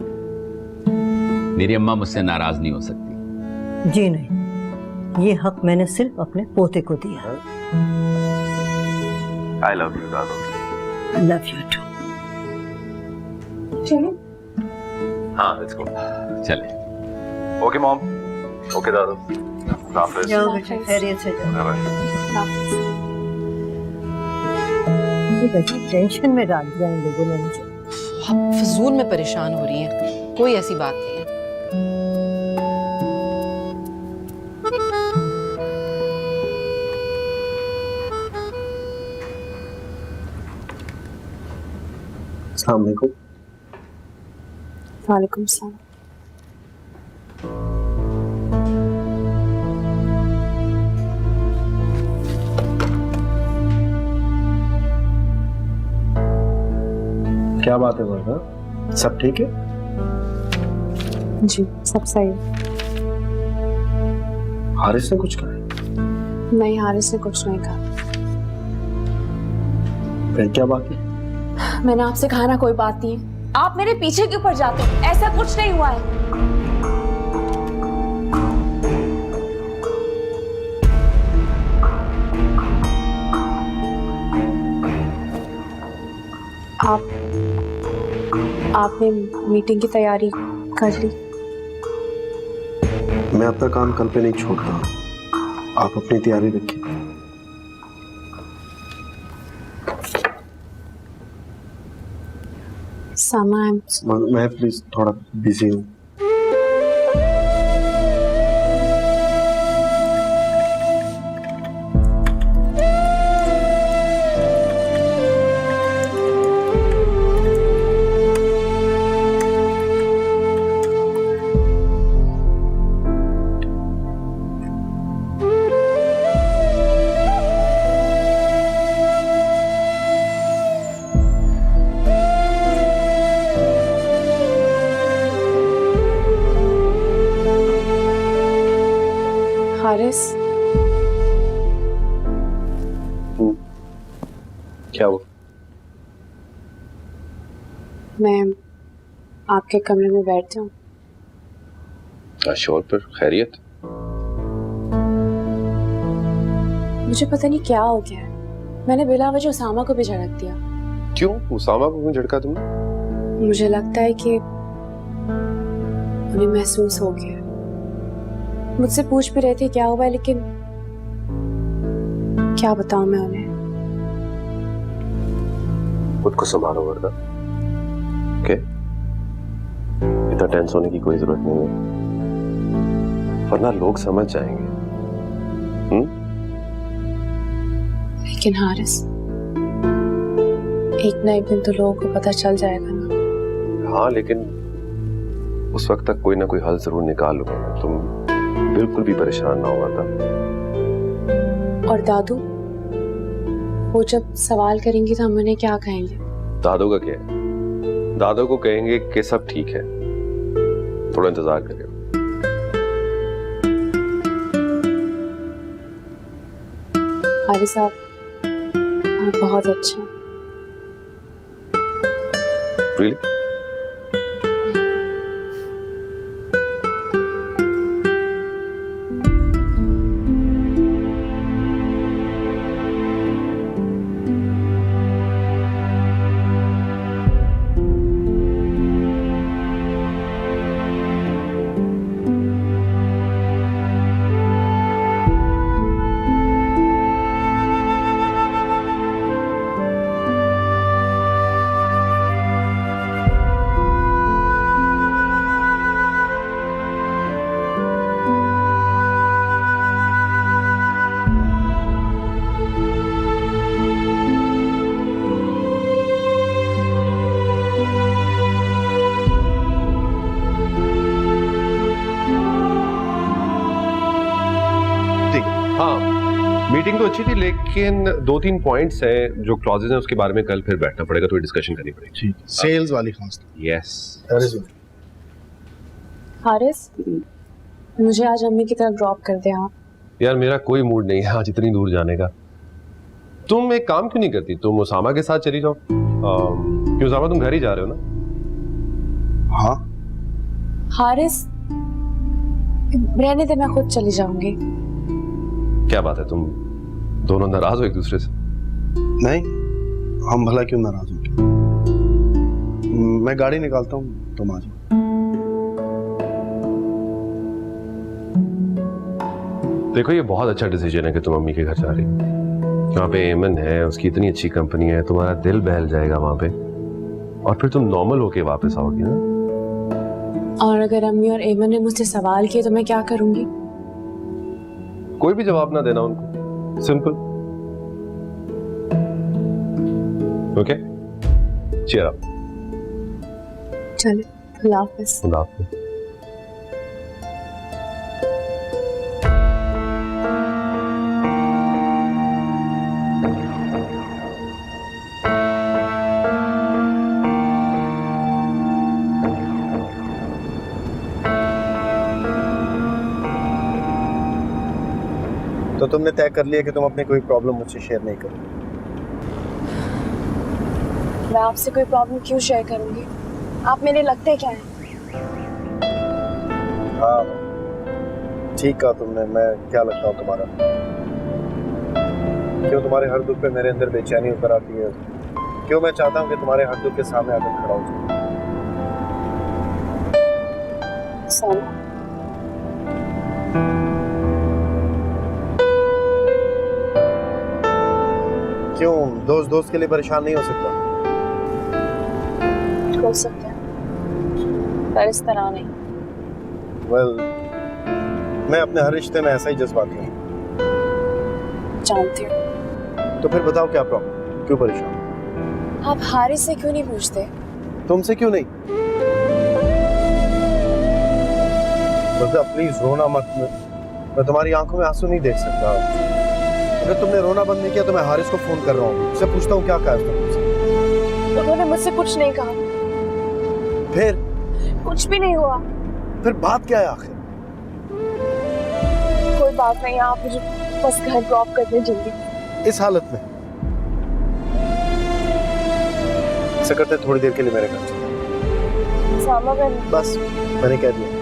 मेरी अम्मा मुझसे नाराज नहीं हो सकती। जी नहीं, ये हक मैंने सिर्फ अपने पोते को दिया। आई लव यू दादू। Love you too. चलो। हाँ, लेट्स गो। चले। Okay mom. ओके दादू। हाफिज। जाओ बेटा, खैरियत से जाओ। बाय। ये बच्ची टेंशन में डाल दिया इन लोगों ने मुझे। आप फजूल में परेशान हो रही हैं, कोई ऐसी बात नहीं है। अस्सलाम वालेकुम। वालेकुम सलाम। क्या बात है वर्दा, सब ठीक है? जी, सब सही है। हारिस ने कुछ कहा? नहीं, हारिस ने कुछ नहीं कहा। फिर क्या बात है? मैंने आपसे कहा ना कोई बात नहीं है, आप मेरे पीछे क्यों पड़ जाते हो? ऐसा कुछ नहीं हुआ है। आपने मीटिंग की तैयारी कर ली? मैं अपना काम कल पे नहीं छोड़ता, आप अपनी तैयारी रखिए। सामा, मैं प्लीज थोड़ा बिजी हूँ। हारिस, क्या हुआ? मैं आपके कमरे में बैठ जाऊं? शोर पर खैरियत? मुझे पता नहीं क्या हो गया है, मैंने बिला वजह उसामा को भी झड़क दिया। क्यों? उसामा को क्यों झड़का तुमने? मुझे लगता है कि उन्हें महसूस हो गया। मुझसे पूछ भी रहे थे क्या हुआ है, लेकिन क्या बताऊं मैं उन्हें। खुद को संभालो वरना। ओके? इतना टेंस होने की कोई जरूरत नहीं है, वरना लोग समझ जाएंगे। लेकिन हारिस, एक ना एक दिन तो लोगों को पता चल जाएगा ना। हाँ, लेकिन उस वक्त तक कोई ना कोई हल जरूर निकाल लूंगा मैं। तुम बिल्कुल भी परेशान ना होगा तब। और दादू, वो जब सवाल करेंगी तो हम उन्हें क्या कहेंगे? दादू का क्या है? दादू को कहेंगे कि सब ठीक है, थोड़ा इंतजार करिए। हारिस साहब, आप बहुत अच्छे हैं। Really? मीटिंग तो अच्छी थी, लेकिन 2-3 पॉइंट्स हैं जो क्लॉजेज हैं, उसके बारे में कल फिर बैठना पड़ेगा, थोड़ी डिस्कशन करनी पड़ेगी। ठीक, सेल्स वाली खास। यस। हारिस, मुझे आज अम्मी की तरफ ड्रॉप कर दे आप। यार मेरा कोई मूड नहीं है आज इतनी दूर जाने का। तुम एक काम क्यों नहीं करती, तुम उसामा के साथ चली जाओ। क्यों उसामा, तुम घर ही जा रहे हो ना? हाँ। हारिस, रहने दे, मैं खुद चली जाऊंगी। क्या बात है, तुम दोनों नाराज हो एक दूसरे से? नहीं, हम भला क्यों नाराज होंगे। मैं गाड़ी निकालता हूँ, तुम आ जाओ। देखो, ये बहुत अच्छा डिसीजन है कि तुम अम्मी के घर जा रही हो। वहाँ पे एमन है, उसकी इतनी अच्छी कंपनी है, तुम्हारा दिल बहल जाएगा वहाँ पे, और फिर तुम नॉर्मल होके वापस आओगी ना। और अगर अम्मी और एमन ने मुझसे सवाल किए तो मैं क्या करूंगी? कोई भी जवाब ना देना उनको, सिंपल। Okay, cheer up. चलो, खुदा हाफिज़। खुदा हाफिज़। तो तुमने तय कर लिया कि तुम अपनी कोई प्रॉब्लम मुझसे शेयर नहीं करोगे? मैं आपसे कोई प्रॉब्लम क्यों शेयर करूंगी? आप मेरे लगते क्या हैं? हाँ ठीक कहा तुमने। मैं क्या लगता हूँ तुम्हारा? क्यों तुम्हारे हर दुख पे मेरे अंदर बेचैनी उतर आती है? क्यों मैं चाहता हूँ कि तुम्हारे हर दुख के सामने आकर खड़ा हो जाऊं? सामा, क्यों दोस्त दोस्त के लिए परेशान नहीं हो सकता? हो सकता है पर इस तरह नहीं। वेल, मैं अपने हर रिश्ते में ऐसा ही जज्बाती हूँ। जानती हूँ। तो फिर बताओ क्या प्रॉब्लम, क्यों परेशान? आप हारिस से क्यों नहीं पूछते? तुमसे क्यों नहीं? वर्दा प्लीज रोना मत। मैं तुम्हारी आंखों में आंसू नहीं देख सकता। अगर तुमने रोना बंद नहीं किया तो मैं हारिस को फोन कर रहा हूँ, उससे पूछता हूँ क्या कहा उसने मुझसे। उन्होंने मुझसे कुछ नहीं कहा। फिर कुछ भी नहीं हुआ। फिर बात क्या है आखिर? कोई बात नहीं, आप मुझे बस घर ड्रॉप कर दें जल्दी। इस हालत में ऐसा करते थोड़ी देर के लिए मेरे घर चलो। सामा, बस मैंने कह दिया।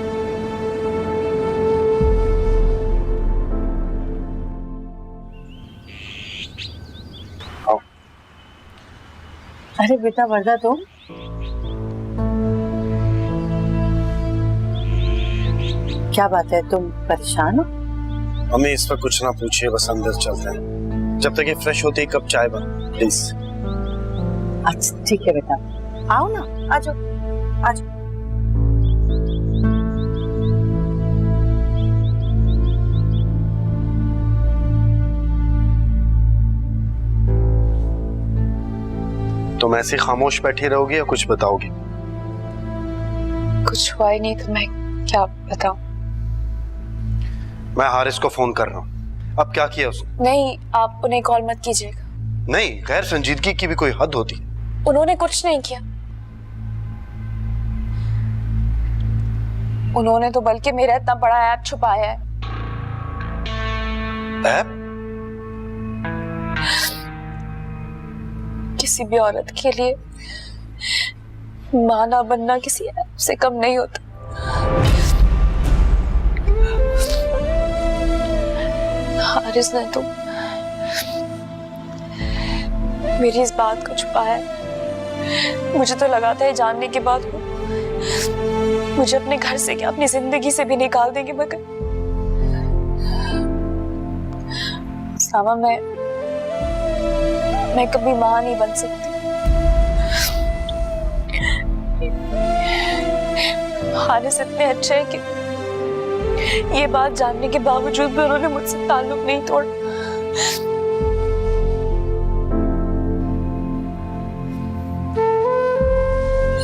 अरे बेटा वर्दा, तुम क्या बात है? तुम परेशान हो? मम्मी इस पर कुछ ना पूछिए, बस अंदर चलते हैं। जब तक ये फ्रेश होती है कब चाय बन प्लीज। अच्छा ठीक है बेटा, आओ ना, आ जाओ आ जाओ। तुम ऐसी खामोश बैठी रहोगी या कुछ बताओगी? कुछ हुआ ही नहीं तो मैं क्या बताऊं? मैं हारिस को फोन कर रहा हूँ। अब क्या किया उसने? नहीं, आप उन्हें कॉल मत कीजिएगा। नहीं, गैर संजीदगी की भी कोई हद होती है। उन्होंने कुछ नहीं किया। उन्होंने तो बल्कि मेरा इतना बड़ा ऐप छुपाया है। ऐप? किसी भी औरत के लिए मां ना बनना किसी ऐप से कम नहीं होता। हारिस ने तो मेरी इस बात को छुपाया। मुझे तो लगा था ये जानने के बाद मुझे अपने घर से क्या अपनी जिंदगी से भी निकाल देंगे, मगर सामा, मैं कभी मां नहीं बन सकती। हारिस इतने अच्छे हैं कि ये बात जानने के बावजूद भी उन्होंने मुझसे ताल्लुक नहीं तोड़ा।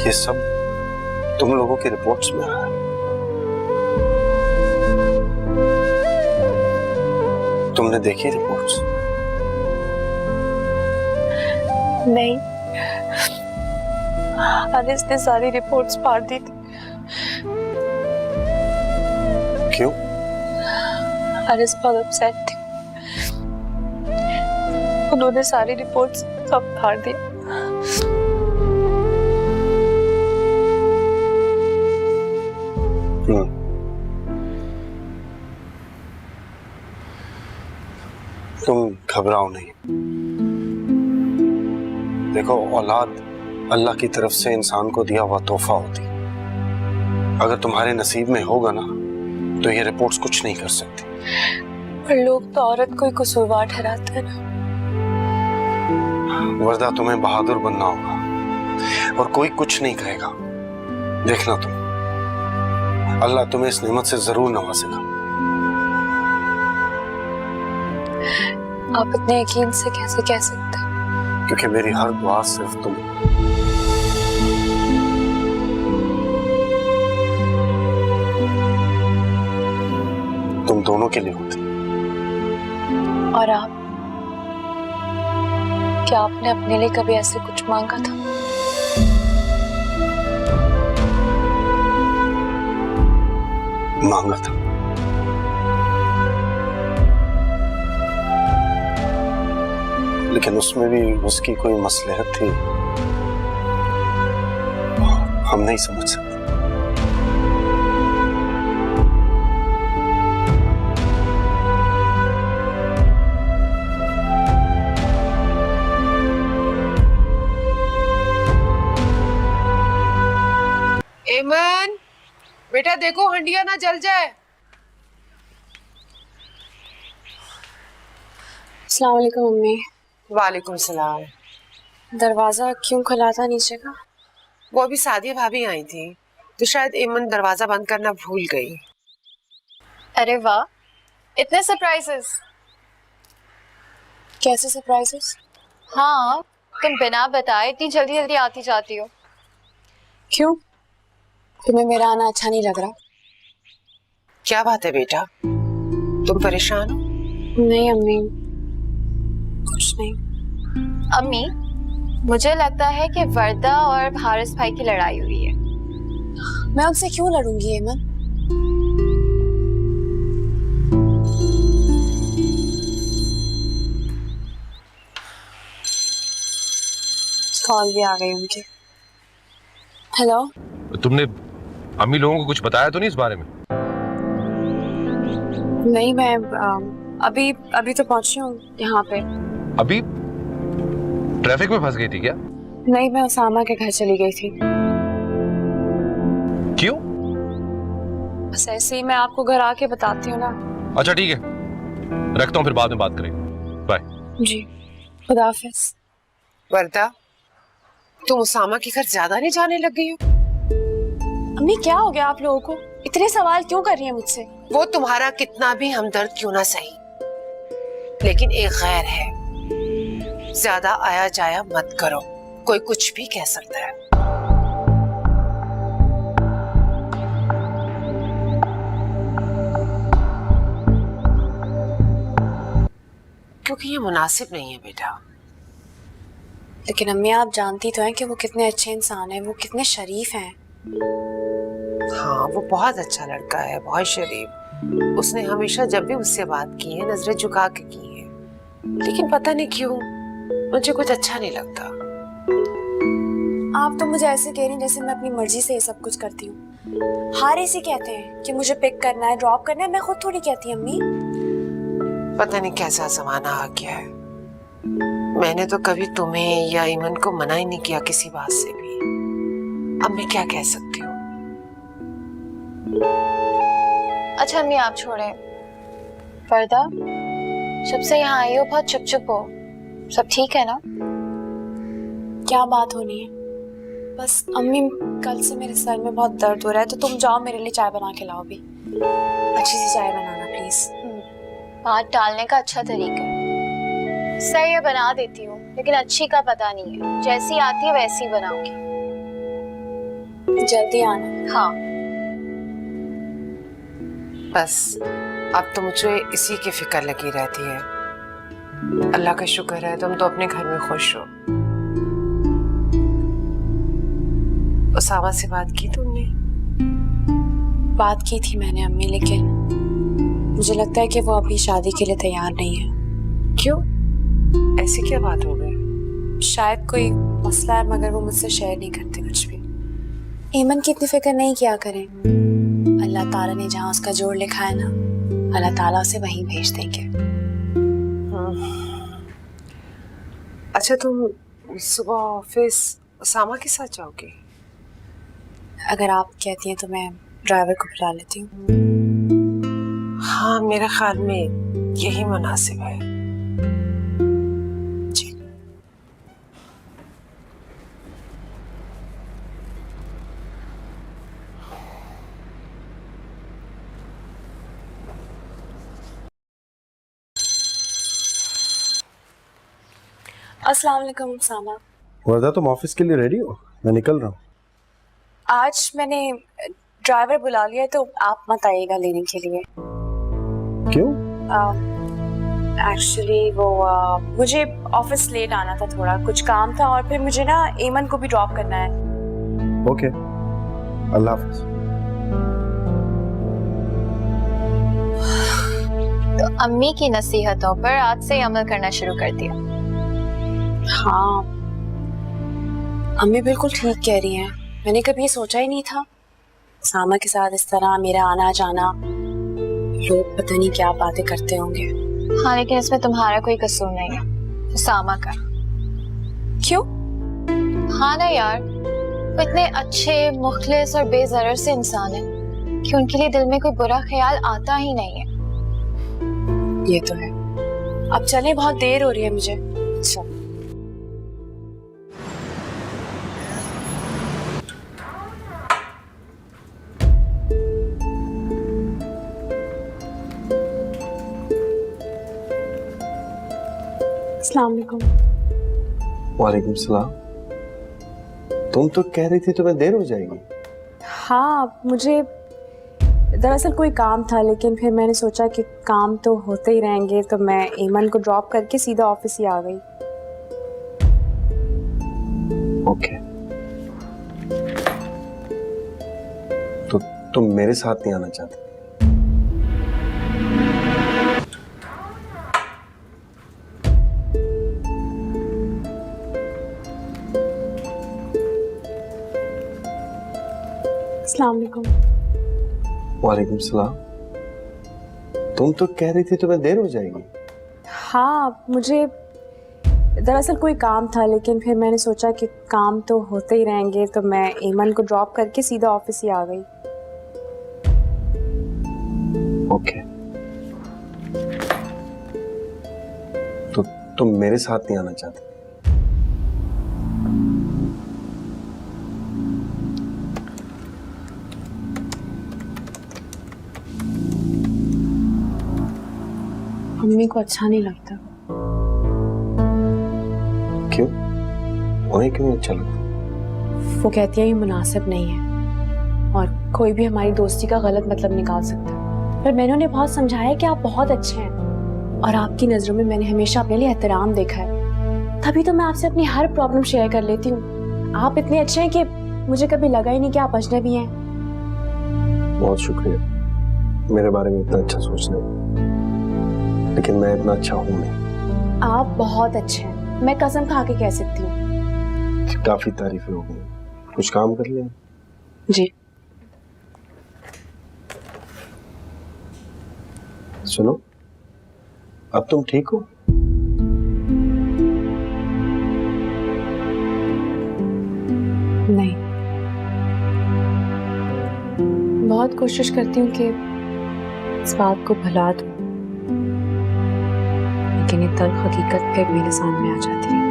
ये सब तुम लोगों की रिपोर्ट्स में है। तुमने देखी रिपोर्ट्स? नहीं, हारिस ने सारी रिपोर्ट्स फाड़ दी थी। क्यों? हारिस बहुत अपसेट थे। उन्होंने सारी रिपोर्ट्स सब फाड़ दी। तुम घबराओ नहीं। देखो, औलाद अल्लाह की तरफ से इंसान को दिया हुआ तोहफा होती। अगर तुम्हारे नसीब में होगा ना तो ये रिपोर्ट्स कुछ नहीं कर सकती। पर लोग तो औरत को ही कसूरवार ठहराते हैं ना। वर्दा, तुम्हें बहादुर बनना होगा और कोई कुछ नहीं कहेगा। देखना तुम, अल्लाह तुम्हें इस नेमत से जरूर नवाजेगा। आप इतने यकीन से कैसे कह सकते हैं? क्योंकि मेरी हर दुआ सिर्फ तुम दोनों के लिए होती। और आप, क्या आपने अपने लिए कभी ऐसे कुछ मांगा था? मांगा था, लेकिन उसमें भी उसकी कोई मसलहत थी हम नहीं समझ सकते। एमन, बेटा देखो हंडिया ना जल जाए। अस्सलाम वालेकुम मम्मी। वालेकुम सलाम। दरवाजा क्यों खुला था नीचे का? वो अभी सादिया भाभी आई थी तो शायद एमन दरवाजा बंद करना भूल गई। अरे वाह, इतने सरप्राइजेस। कैसे सरप्राइजेस? हाँ, तुम बिना बताए इतनी जल्दी जल्दी आती जाती हो। क्यों, तुम्हें मेरा आना अच्छा नहीं लग रहा? क्या बात है बेटा, तुम परेशान हो? नहीं अम्मी, कुछ नहीं। अम्मी, मुझे लगता है कि वर्दा और हारिस भाई की लड़ाई हुई है। मैं उनसे क्यों लड़ूंगी एमन? कॉल भी आ गई उनकी। हेलो, तुमने अम्मी लोगों को कुछ बताया तो नहीं इस बारे में? नहीं, मैं अभी तो पहुंची हूँ यहाँ पे। अभी ट्रैफिक में फंस गई थी क्या? नहीं, मैं उसामा के घर चली गई थी। क्यों? बस ऐसे ही, मैं आपको घर आके बताती हूँ ना। अच्छा ठीक है, रखता हूँ, फिर बाद में बात करेंगे। बाय। जी, खुदा हाफिज। वर्दा, तुम उसामा के घर ज्यादा नहीं जाने लग गई हो? अम्मी क्या हो गया आप लोगों को? इतने सवाल क्यों कर रही हैं मुझसे? वो तुम्हारा कितना भी हमदर्द क्यों ना सही, लेकिन एक गैर है, ज्यादा आया जाया मत करो, कोई कुछ भी कह सकता है। क्योंकि ये मुनासिब नहीं है बेटा। लेकिन अम्मी आप जानती तो हैं कि वो कितने अच्छे इंसान हैं, वो कितने शरीफ हैं। हाँ, वो बहुत अच्छा लड़का है, बहुत शरीफ। उसने हमेशा जब भी मुझसे बात की है नजरें झुका के की है, लेकिन पता नहीं क्यों मुझे कुछ अच्छा नहीं लगता। आप तो मुझे ऐसे कह रही हैं जैसे मैं अपनी मर्जी से ये सब कुछ करती हूँ। हारिस ही कहते हैं कि मुझे पिक करना है, ड्रॉप करना है, मैं खुद थोड़ी कहती अम्मी। पता नहीं कैसा जमाना आ गया है। मैंने तो कभी तुम्हें या ईमन को मना ही नहीं किया किसी बात से भी। अब मैं क्या कह सकती हूँ? अच्छा अम्मी आप छोड़े, वर्दा जब से यहाँ आई हो बहुत चुप चुप हो, सब ठीक है ना? क्या बात होनी है? बस अम्मी कल से मेरे सर में बहुत दर्द हो रहा है, तो तुम जाओ मेरे लिए चाय बना के लाओ भी। अच्छी सी चाय बनाना प्लीज। बात टालने का अच्छा तरीका है। सही है, बना देती हूँ, लेकिन अच्छी का पता नहीं है, जैसी आती है वैसी बनाऊंगी। जल्दी आना। हाँ। बस अब तो मुझे इसी की फिक्र लगी रहती है। अल्लाह का शुक्र है तुम तो अपने घर में खुश हो। उसामा से बात की तुमने? बात की थी मैंने अम्मी, लेकिन मुझे लगता है कि वो अभी शादी के लिए तैयार नहीं है। क्यों, ऐसी क्या बात हो गई? शायद कोई मसला है, मगर वो मुझसे शेयर नहीं करते कुछ भी। ईमन की इतनी फिक्र नहीं किया करें। अल्लाह ताला ने जहाँ उसका जोड़ लिखा है ना, अल्लाह ताला उसे वहीं भेज देंगे। अच्छा, तुम सुबह ऑफिस उसामा के साथ जाओगी? अगर आप कहती हैं तो मैं ड्राइवर को बुला लेती हूँ। हाँ, मेरे ख्याल में यही मुनासिब है। जी। अस्सलाम वालेकुम उसामा। वर्दा, तुम ऑफिस के लिए रेडी हो? मैं निकल रहा हूँ। आज मैंने ड्राइवर बुला लिया है, तो आप मत आइएगा लेने के लिए। क्यों? एक्चुअली वो मुझे ऑफिस लेट आना था, थोड़ा कुछ काम था, और फिर मुझे ना एमन को भी ड्रॉप करना है। ओके, अल्लाह हाफिज। तो अम्मी की नसीहतों पर आज से अमल करना शुरू कर दिया। हाँ, अम्मी बिल्कुल ठीक कह रही हैं। मैंने कभी सोचा ही नहीं था सामा के साथ इस तरह मेरा आना जाना, लोग पता नहीं क्या बातें करते होंगे। हाँ, लेकिन इसमें तुम्हारा कोई कसूर नहीं है, सामा का। क्यों? हाँ ना यार, वो इतने अच्छे, मुखलिस और बेज़रर से इंसान है कि उनके लिए दिल में कोई बुरा ख्याल आता ही नहीं है। ये तो है। अब चले, बहुत देर हो रही है मुझे। चल। अस्सलाम वालेकुम। वालेकुम सलाम। तुम तो कह रही थी तुम्हें देर हो जाएगी। हाँ, मुझे दरअसल कोई काम था, लेकिन फिर मैंने सोचा कि काम तो होते ही रहेंगे, तो मैं ईमन को ड्रॉप करके सीधा ऑफिस ही आ गई। ओके। तो तुम मेरे साथ नहीं आना चाहती? अस्सलाम वालेकुम। वालेकुम सलाम। तुम तो कह रही थी तुम्हें देर हो जाएगी। हाँ, मुझे दरअसल कोई काम था, लेकिन फिर मैंने सोचा कि काम तो होते ही रहेंगे, तो मैं ईमन को ड्रॉप करके सीधा ऑफिस ही आ गई। ओके। तो तुम मेरे साथ नहीं आना चाहती? मम्मी को अच्छा नहीं लगता। क्यों? उन्हें क्यों नहीं अच्छा लगता? वो कहती है ये मुनासिब नहीं है और कोई भी हमारी दोस्ती का गलत मतलब निकाल सकता है। पर मैंने उन्हें बहुत समझाया कि आप बहुत अच्छे हैं और आपकी नजरों में मैंने हमेशा अपने लिए एहतराम देखा है, तभी तो मैं आपसे अपनी हर प्रॉब्लम शेयर कर लेती हूँ। आप इतने अच्छे हैं कि मुझे कभी लगा ही नहीं कि आप अजनबी हैं। बहुत शुक्रिया मेरे बारे में इतना अच्छा सोचने, लेकिन मैं इतना अच्छा हूं नहीं। आप बहुत अच्छे हैं, मैं कसम खा के कह सकती हूँ। काफी तारीफें हो गई, कुछ काम कर लिया? जी। सुनो, अब तुम ठीक हो? नहीं, बहुत कोशिश करती हूँ कि इस बात को भुला दूं, लेकिन ये तल्ख हकीकत फिर मेरे सामने आ जाती है।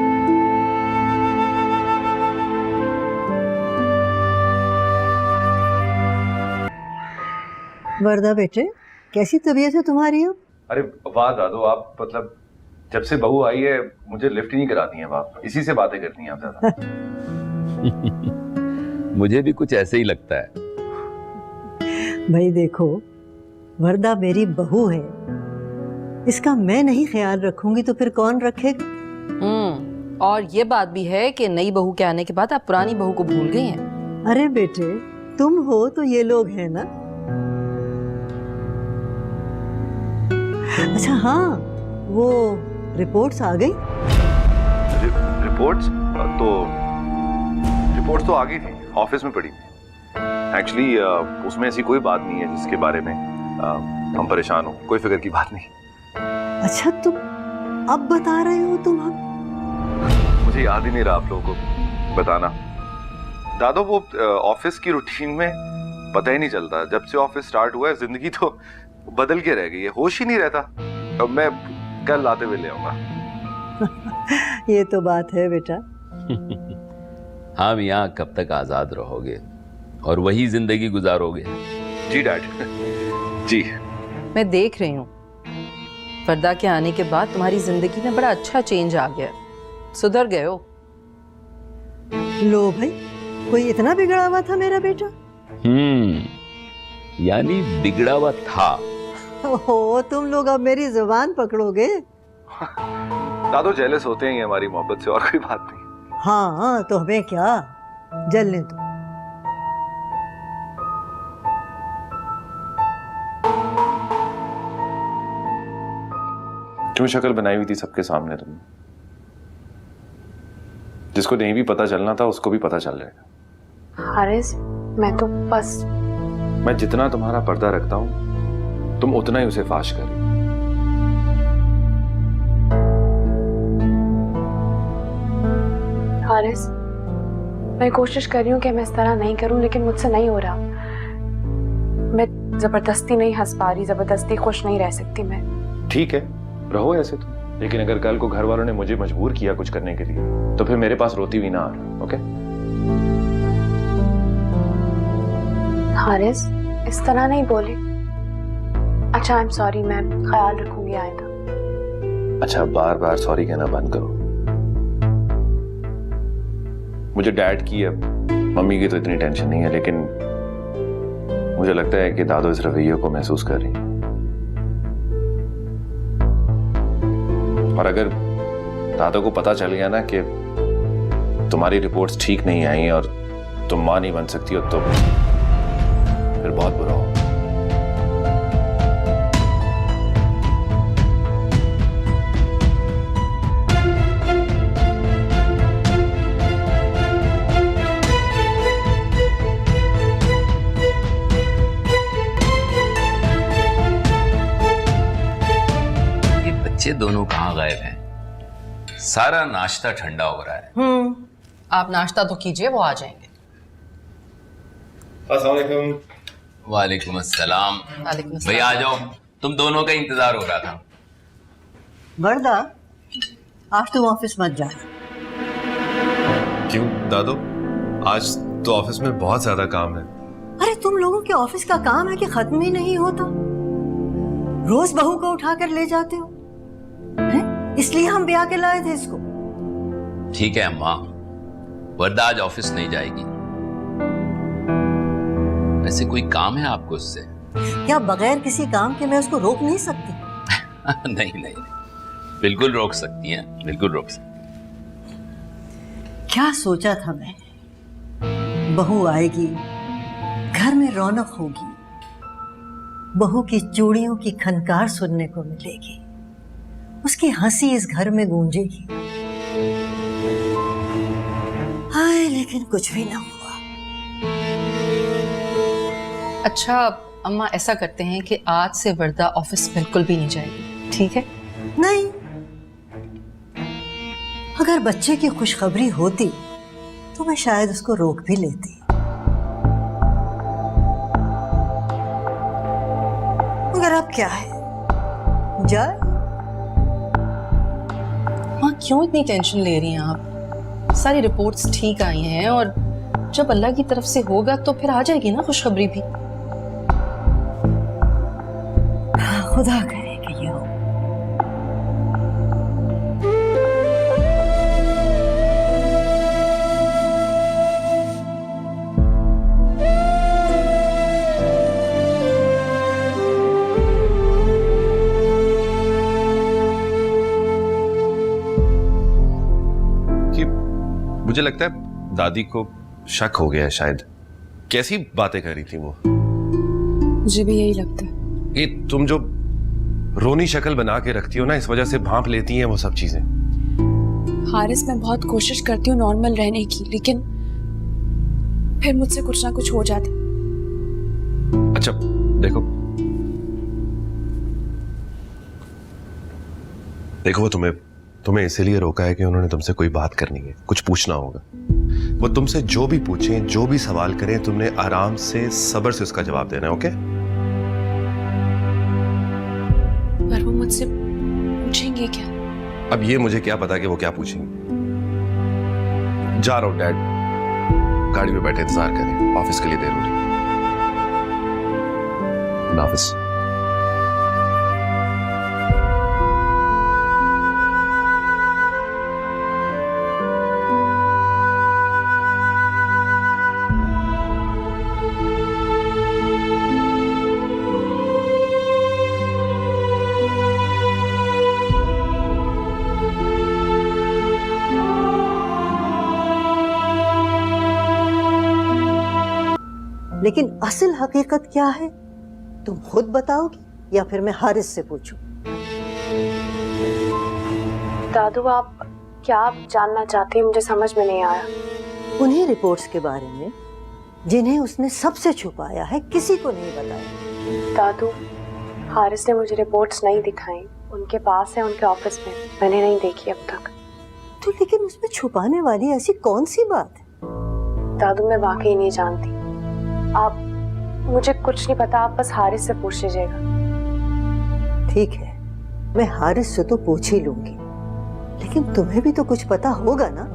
वर्दा बेटे, कैसी तबीयत है तुम्हारी अब? अरे वाह दादू, आप मतलब जब से बहू आई है मुझे लिफ्ट ही नहीं कराती हैं आप, इसी से बातें करती हैं आप ज्यादा। मुझे भी कुछ ऐसे ही लगता है। भाई देखो, वर्दा मेरी बहू है, इसका मैं नहीं ख्याल रखूंगी तो फिर कौन रखेगा? और ये बात भी है कि नई बहू के आने के बाद आप पुरानी बहू को भूल गई हैं। अरे बेटे, तुम हो तो ये लोग हैं ना। अच्छा हाँ, वो रिपोर्ट्स आ गई? रिपोर्ट्स तो आ गई थी, ऑफिस में पड़ी थी। एक्चुअली उसमें ऐसी कोई बात नहीं है जिसके बारे में हम परेशान हो, कोई फिक्र की बात नहीं। अच्छा, तुम अब बता रहे हो? तुम अब? मुझे याद ही नहीं रहा आप लोगों को बताना। दादो, वो ऑफिस की रूटीन में पता ही नहीं चलता, जब से ऑफिस स्टार्ट हुआ है जिंदगी तो बदल के रह गई है, होश ही नहीं रहता। अब मैं कल लाते हुए ले आऊंगा। ये तो बात है बेटा। हम यहाँ कब तक आजाद रहोगे और वही जिंदगी गुजारोगे? जी डैड, जी। मैं देख रही हूँ वर्दा के आने के बाद तुम्हारी जिंदगी में बड़ा अच्छा चेंज आ गया, सुधर गए हो। लो भाई, कोई इतना बिगड़ा हुआ था मेरा बेटा? यानी बिगड़ा हुआ था। ओहो, तुम लोग अब मेरी जुबान पकड़ोगे। दादो जेलस होते हैं हमारी मोहब्बत से, और कोई बात नहीं। हाँ तो हमें क्या, जलने दो। क्यों शक्ल बनाई हुई थी सबके सामने तुमने? जिसको नहीं भी पता चलना था उसको भी पता चल जाएगा। हारिस, मैं तो बस मैं जितना तुम्हारा पर्दा रखता हूं तुम उतना ही उसे फाश कर रही हो। हारिस, मैं कोशिश कर रही हूँ कि मैं इस तरह नहीं करूँ, लेकिन मुझसे नहीं हो रहा। मैं जबरदस्ती नहीं हंस पा रही, जबरदस्ती खुश नहीं रह सकती मैं। ठीक है, रहो ऐसे तुम, लेकिन अगर कल को घर वालों ने मुझे मजबूर किया कुछ करने के लिए तो फिर मेरे पास रोती हुई ना आना। ओके? हारिस, इस तरह नहीं बोले। अच्छा, आई एम सॉरी, मैं ख्याल रखूंगी आइंदा। अच्छा, बार बार सॉरी कहना बंद करो। मुझे डैड की, अब मम्मी की तो इतनी टेंशन नहीं है, लेकिन मुझे लगता है कि दादो इस रवैये को महसूस कर रही है। और अगर दादो को पता चल गया ना कि तुम्हारी रिपोर्ट्स ठीक नहीं आई और तुम मां नहीं बन सकती हो, तो फिर बहुत बुरा हो। बच्चे दोनों कहाँ गायब हैं? सारा नाश्ता ठंडा हो रहा है। आप नाश्ता तो कीजिए, वो आ जाएंगे। अस्सलाम वालेकुम। वालेकुम अस्सलाम। वालेकुम अस्सलाम। भैया आ जाओ, तुम दोनों का इंतजार हो रहा था। वर्दा, आज तुम ऑफिस मत जा। क्यों दादो? आज तो ऑफिस में बहुत ज्यादा काम है। अरे तुम लोगों के ऑफिस का काम है कि खत्म ही नहीं होता। रोज बहू को उठाकर ले जाते हो, हैं? इसलिए हम ब्याह के लाए थे इसको। ठीक है अम्मा, वर्दा आज ऑफिस नहीं जाएगी। वैसे कोई काम है आपको उससे? क्या बगैर किसी काम के मैं उसको रोक नहीं सकती? नहीं नहीं, बिल्कुल रोक सकती हैं, बिल्कुल रोक सकती। क्या सोचा था मैंने, बहू आएगी, घर में रौनक होगी, बहू की चूड़ियों की खनकार सुनने को मिलेगी, उसकी हंसी इस घर में गूंजेगी। हाय, लेकिन कुछ भी ना हुआ। अच्छा अम्मा, ऐसा करते हैं कि आज से वर्दा ऑफिस बिल्कुल भी नहीं जाएगी, ठीक है? नहीं, अगर बच्चे की खुशखबरी होती तो मैं शायद उसको रोक भी लेती। मगर अब क्या है, जाए। माँ, क्यों इतनी टेंशन ले रही हैं आप? सारी रिपोर्ट्स ठीक आई हैं और जब अल्लाह की तरफ से होगा तो फिर आ जाएगी ना खुशखबरी भी। खुदा करे कि ये हो। मुझे लगता है दादी को शक हो गया है शायद। कैसी बातें कर रही थी वो? मुझे भी यही लगता है। ये तुम जो रोनी शक्ल बना के रखती हो ना, इस वजह से भांप लेती हैं वो सब चीजें। हारिस, मैं बहुत कोशिश करती हूँ नॉर्मल रहने की, लेकिन फिर मुझसे कुछ ना कुछ हो जाता। अच्छा देखो, वो तुम्हें इसीलिए रोका है कि उन्होंने तुमसे कोई बात करनी है, कुछ पूछना होगा। वो तुमसे जो भी पूछें, जो भी सवाल करें, तुमने आराम से सब्र से उसका जवाब देना है। ओके? पर वो मुझसे पूछेंगे क्या? अब ये मुझे क्या पता कि वो क्या पूछेंगे। जा रहा हूं डैड, गाड़ी में बैठे इंतजार करें, ऑफिस के लिए देर हो रही है। नाफिस। लेकिन असल हकीकत क्या है, तुम खुद बताओगी या फिर मैं हारिस से पूछूं? दादू, आप क्या जानना चाहती हैं, मुझे समझ में नहीं आया। उन्हीं रिपोर्ट्स के बारे में जिन्हें उसने सबसे छुपाया है, किसी को नहीं बताया। दादू, हारिस ने मुझे रिपोर्ट्स नहीं दिखाई, उनके पास है, उनके ऑफिस में, मैंने नहीं देखी अब तक। तो लेकिन उसमें छुपाने वाली ऐसी कौन सी बात है? दादू मैं वाकई नहीं जानती, आप, मुझे कुछ नहीं पता, आप बस हारिस से पूछ लीजिएगा। ठीक है, मैं हारिस से तो पूछ ही लूंगी, लेकिन तुम्हें भी तो कुछ पता होगा ना।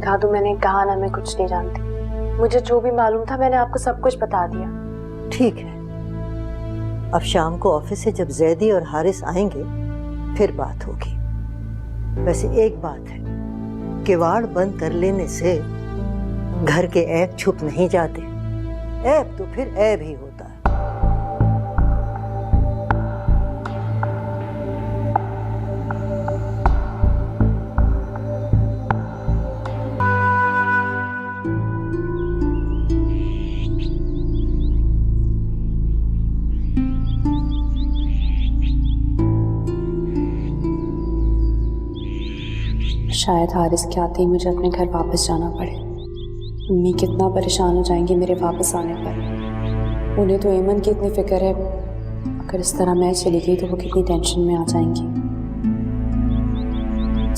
दादू मैंने कहा ना, मैं कुछ नहीं जानती, मुझे जो भी मालूम था मैंने आपको सब कुछ बता दिया। ठीक है, अब शाम को ऑफिस से जब जैदी और हारिस आएंगे फिर बात होगी। वैसे एक बात है, किवाड़ बंद कर लेने से घर के ऐब छुप नहीं जाते, ऐब तो फिर ऐब ही होता है। शायद हारिस के आते ही मुझे अपने घर वापस जाना पड़े। मम्मी कितना परेशान हो जाएंगी मेरे वापस आने पर। उन्हें तो एमन की इतनी फिक्र है, अगर इस तरह मैं चली गई तो वो कितनी टेंशन में आ जाएंगी।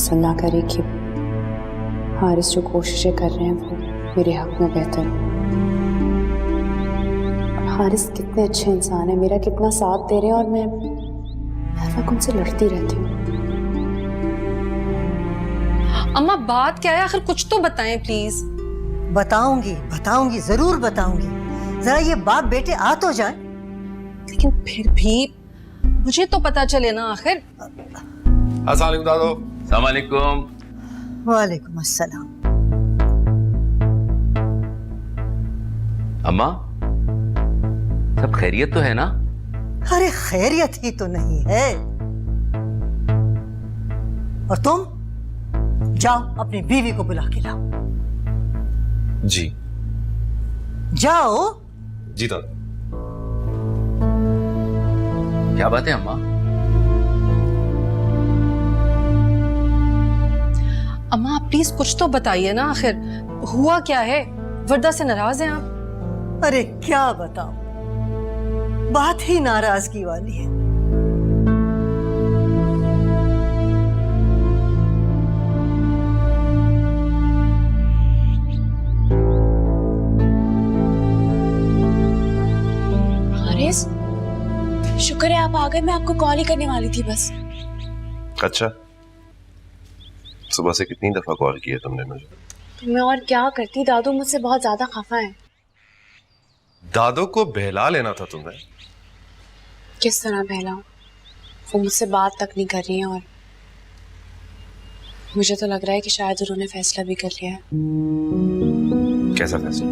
अल्लाह करे कि हारिस जो कोशिशें कर रहे हैं वो मेरे हक में बेहतर हो। हारिस कितने अच्छे इंसान है, मेरा कितना साथ दे रहे हैं, और मैं हर वक्त उनसे लड़ती रहती हूँ। अम्मा बात क्या है, आखिर कुछ तो बताएं प्लीज। बताऊंगी बताऊंगी, जरूर बताऊंगी। जरा ये बाप बेटे आ तो जाए। लेकिन फिर भी मुझे तो पता चले ना आखिर। अस्सलाम वालेकुम दादो। अस्सलाम वालेकुम। वालेकुम अस्सलाम। अम्मा, सब खैरियत तो है ना? अरे खैरियत ही तो नहीं है। और तुम जाओ अपनी बीवी को बुला के लाओ। जी जाओ। जी दादा। क्या बात है अम्मा? अम्मा आप प्लीज कुछ तो बताइए ना, आखिर हुआ क्या है? वर्दा से नाराज हैं आप? अरे क्या बताऊं, बात ही नाराजगी वाली है। हारिस, शुक्र है आप आ गए, मैं आपको कॉल ही करने वाली थी बस। अच्छा, सुबह से कितनी दफा कॉल किया तुमने मुझे? मैं और क्या करती, दादू मुझसे बहुत ज्यादा खफा है। दादो को बहला लेना था तुम्हें। किस तरह बहलाऊं? वो मुझसे बात तक नहीं कर रही है, और मुझे तो लग रहा है कि शायद उन्होंने फैसला भी कर लिया है। कैसा फैसला?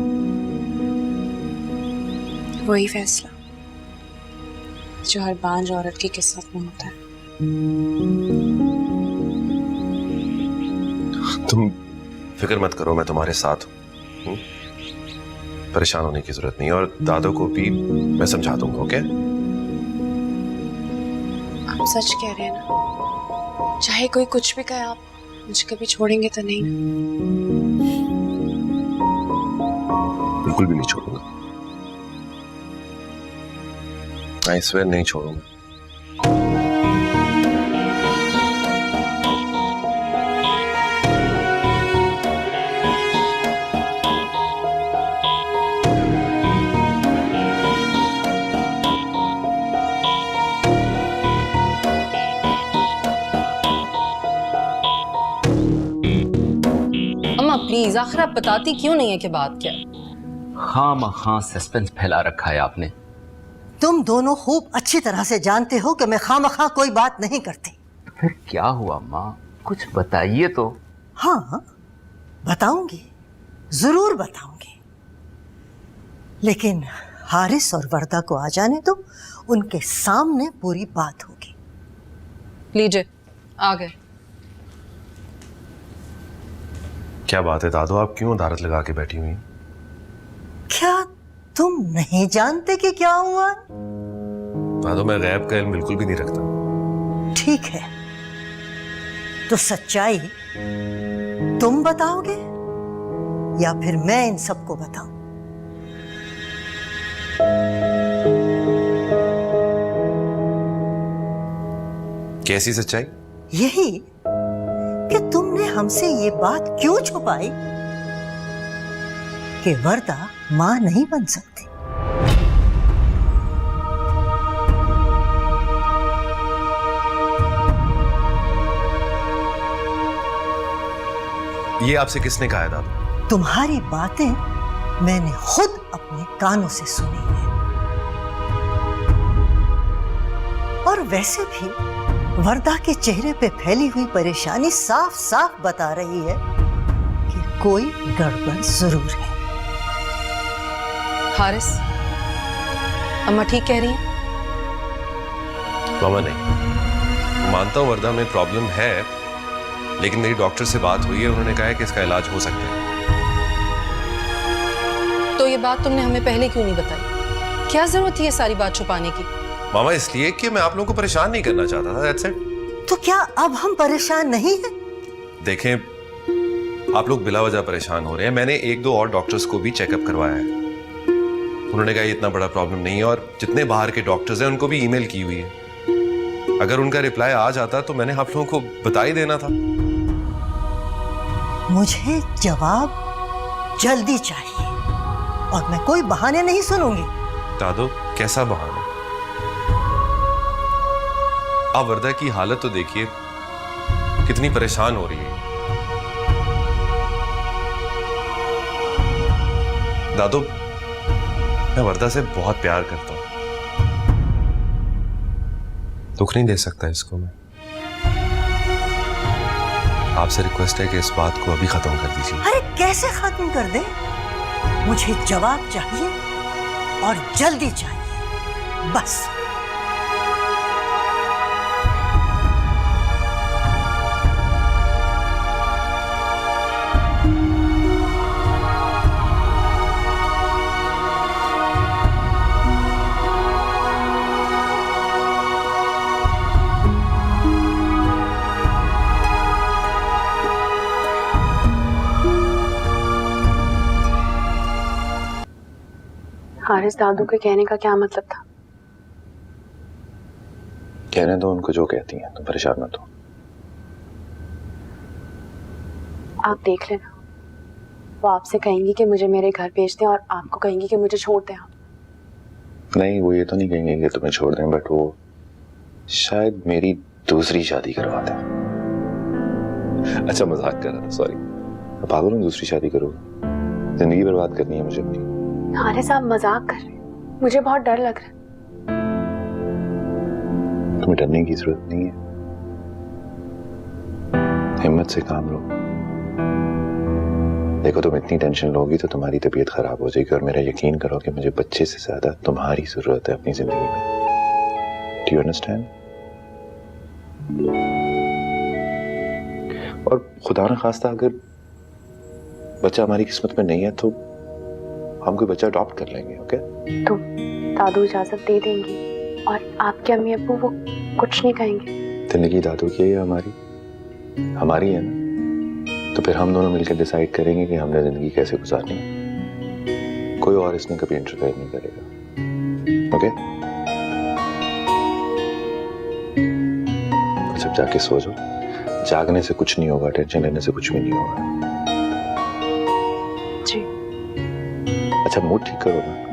वही फैसला जो हर बांझ औरत की किस्मत में होता है। तुम फिक्र मत करो, मैं तुम्हारे साथ हूँ। परेशान होने की जरूरत नहीं, और दादो को भी मैं समझा दूंगा। ओके? आप सच कह रहे हैं ना? चाहे कोई कुछ भी कहे, आप मुझे कभी छोड़ेंगे तो नहीं? बिल्कुल भी नहीं छोड़ूंगा। आई स्वेयर नहीं छोड़ूंगा। अम्मा प्लीज, आखिर आप बताती क्यों नहीं है कि बात क्या है? खामखा सस्पेंस फैला रखा है आपने। तुम दोनों खूब अच्छी तरह से जानते हो कि मैं खामखा कोई बात नहीं करती। फिर क्या हुआ अम्मा, कुछ बताइए तो। हाँ बताऊंगी, जरूर बताऊंगी, लेकिन हारिस और वर्दा को आ जाने दो, उनके सामने पूरी बात होगी। लीजिए आ गए। क्या बात है दादो, आप क्यों अदालत लगा के बैठी हुई? क्या तुम नहीं जानते कि क्या हुआ? दादो मैं गैब का इल्म बिल्कुल भी नहीं रखता। ठीक है, तो सच्चाई तुम बताओगे या फिर मैं इन सबको बताऊं? कैसी सच्चाई? यही कि तुमने हमसे ये बात क्यों छुपाई कि वरदा मां नहीं बन सकती। ये आपसे किसने कहा है दादू? तुम्हारी बातें मैंने खुद अपने कानों से सुनी है। और वैसे भी वरदा के चेहरे पे फैली हुई परेशानी साफ साफ बता रही है कि कोई गड़बड़ जरूर है। हारिस, अम्मा ठीक कह रही हैं? मामा नहीं, मानता हूं वरदा में प्रॉब्लम है, लेकिन मेरी डॉक्टर से बात हुई है, उन्होंने कहा है कि इसका इलाज हो सकता है। तो ये बात तुमने हमें पहले क्यों नहीं बताई? क्या जरूरत थी ये सारी बात छुपाने की? मामा इसलिए कि मैं आप लोगों को परेशान नहीं करना चाहता था, that's it। तो क्या अब हम परेशान नहीं हैं? देखें, आप लोग बिला वजह परेशान हो रहे हैं। मैंने एक दो और डॉक्टर्स को भी चेकअप करवाया है, उन्होंने कहा ये इतना बड़ा प्रॉब्लम नहीं है, और जितने बाहर के डॉक्टर्स हैं उनको भी ईमेल की हुई है। अगर उनका रिप्लाई आ जाता तो मैंने आप लोगों को बता ही देना था। मुझे जवाब जल्दी चाहिए और मैं कोई बहाने नहीं सुनूंगी। दादू, कैसा बहाना? आप वरदा की हालत तो देखिए, कितनी परेशान हो रही है। दादू, मैं वरदा से बहुत प्यार करता हूं, दुख नहीं दे सकता इसको मैं। आपसे रिक्वेस्ट है कि इस बात को अभी खत्म कर दीजिए। अरे कैसे खत्म कर दे? मुझे जवाब चाहिए और जल्दी चाहिए, बस। हारिस, दादू के कहने का क्या मतलब था? कहने दो उनको जो कहती हैं, तुम परेशान मत हो। आप देख लेना, वो आपसे कहेंगी कि मुझे मेरे घर भेज दें, और आपको कहेंगी कि मुझे छोड़ दें। नहीं, वो ये तो नहीं कहेंगे कि तुम्हें छोड़ दें, बट वो शायद मेरी दूसरी शादी करवा दें। अच्छा, मजाक कर रहा था, सॉरी। पागल हूँ, दूसरी शादी करोगे? जिंदगी बर्बाद करनी है मुझे अपनी। हारिस, आप मजाक कर रहे हैं, मुझे बहुत डर लग रहा है। तुम्हें डरने की जरूरत नहीं है, हिम्मत से काम लो। देखो, तुम इतनी टेंशन लोगी तो तुम्हारी तबीयत खराब हो जाएगी, और मेरा यकीन करो कि मुझे बच्चे से ज्यादा तुम्हारी जरूरत है अपनी जिंदगी में। Do you understand? और खुदा न खास्ता अगर बच्चा हमारी किस्मत में नहीं है तो हम कोई बच्चा अडॉप्ट कर लेंगे, ओके? तो दादू इजाजत दे देंगी और आपके अम्मी अब्बू वो कुछ नहीं कहेंगे? जिंदगी दादू की है, हमारी है ना। तो फिर हम दोनों मिलकर डिसाइड करेंगे कि हमने जिंदगी कैसे गुजारनी है। कोई और इसमें कभी इंटरफेयर नहीं करेगा, ओके? जब जाके सो जाओ, जागने से कुछ नहीं होगा, टेंशन लेने से कुछ भी नहीं होगा। जी। अच्छा, मूड ठीक करो ना।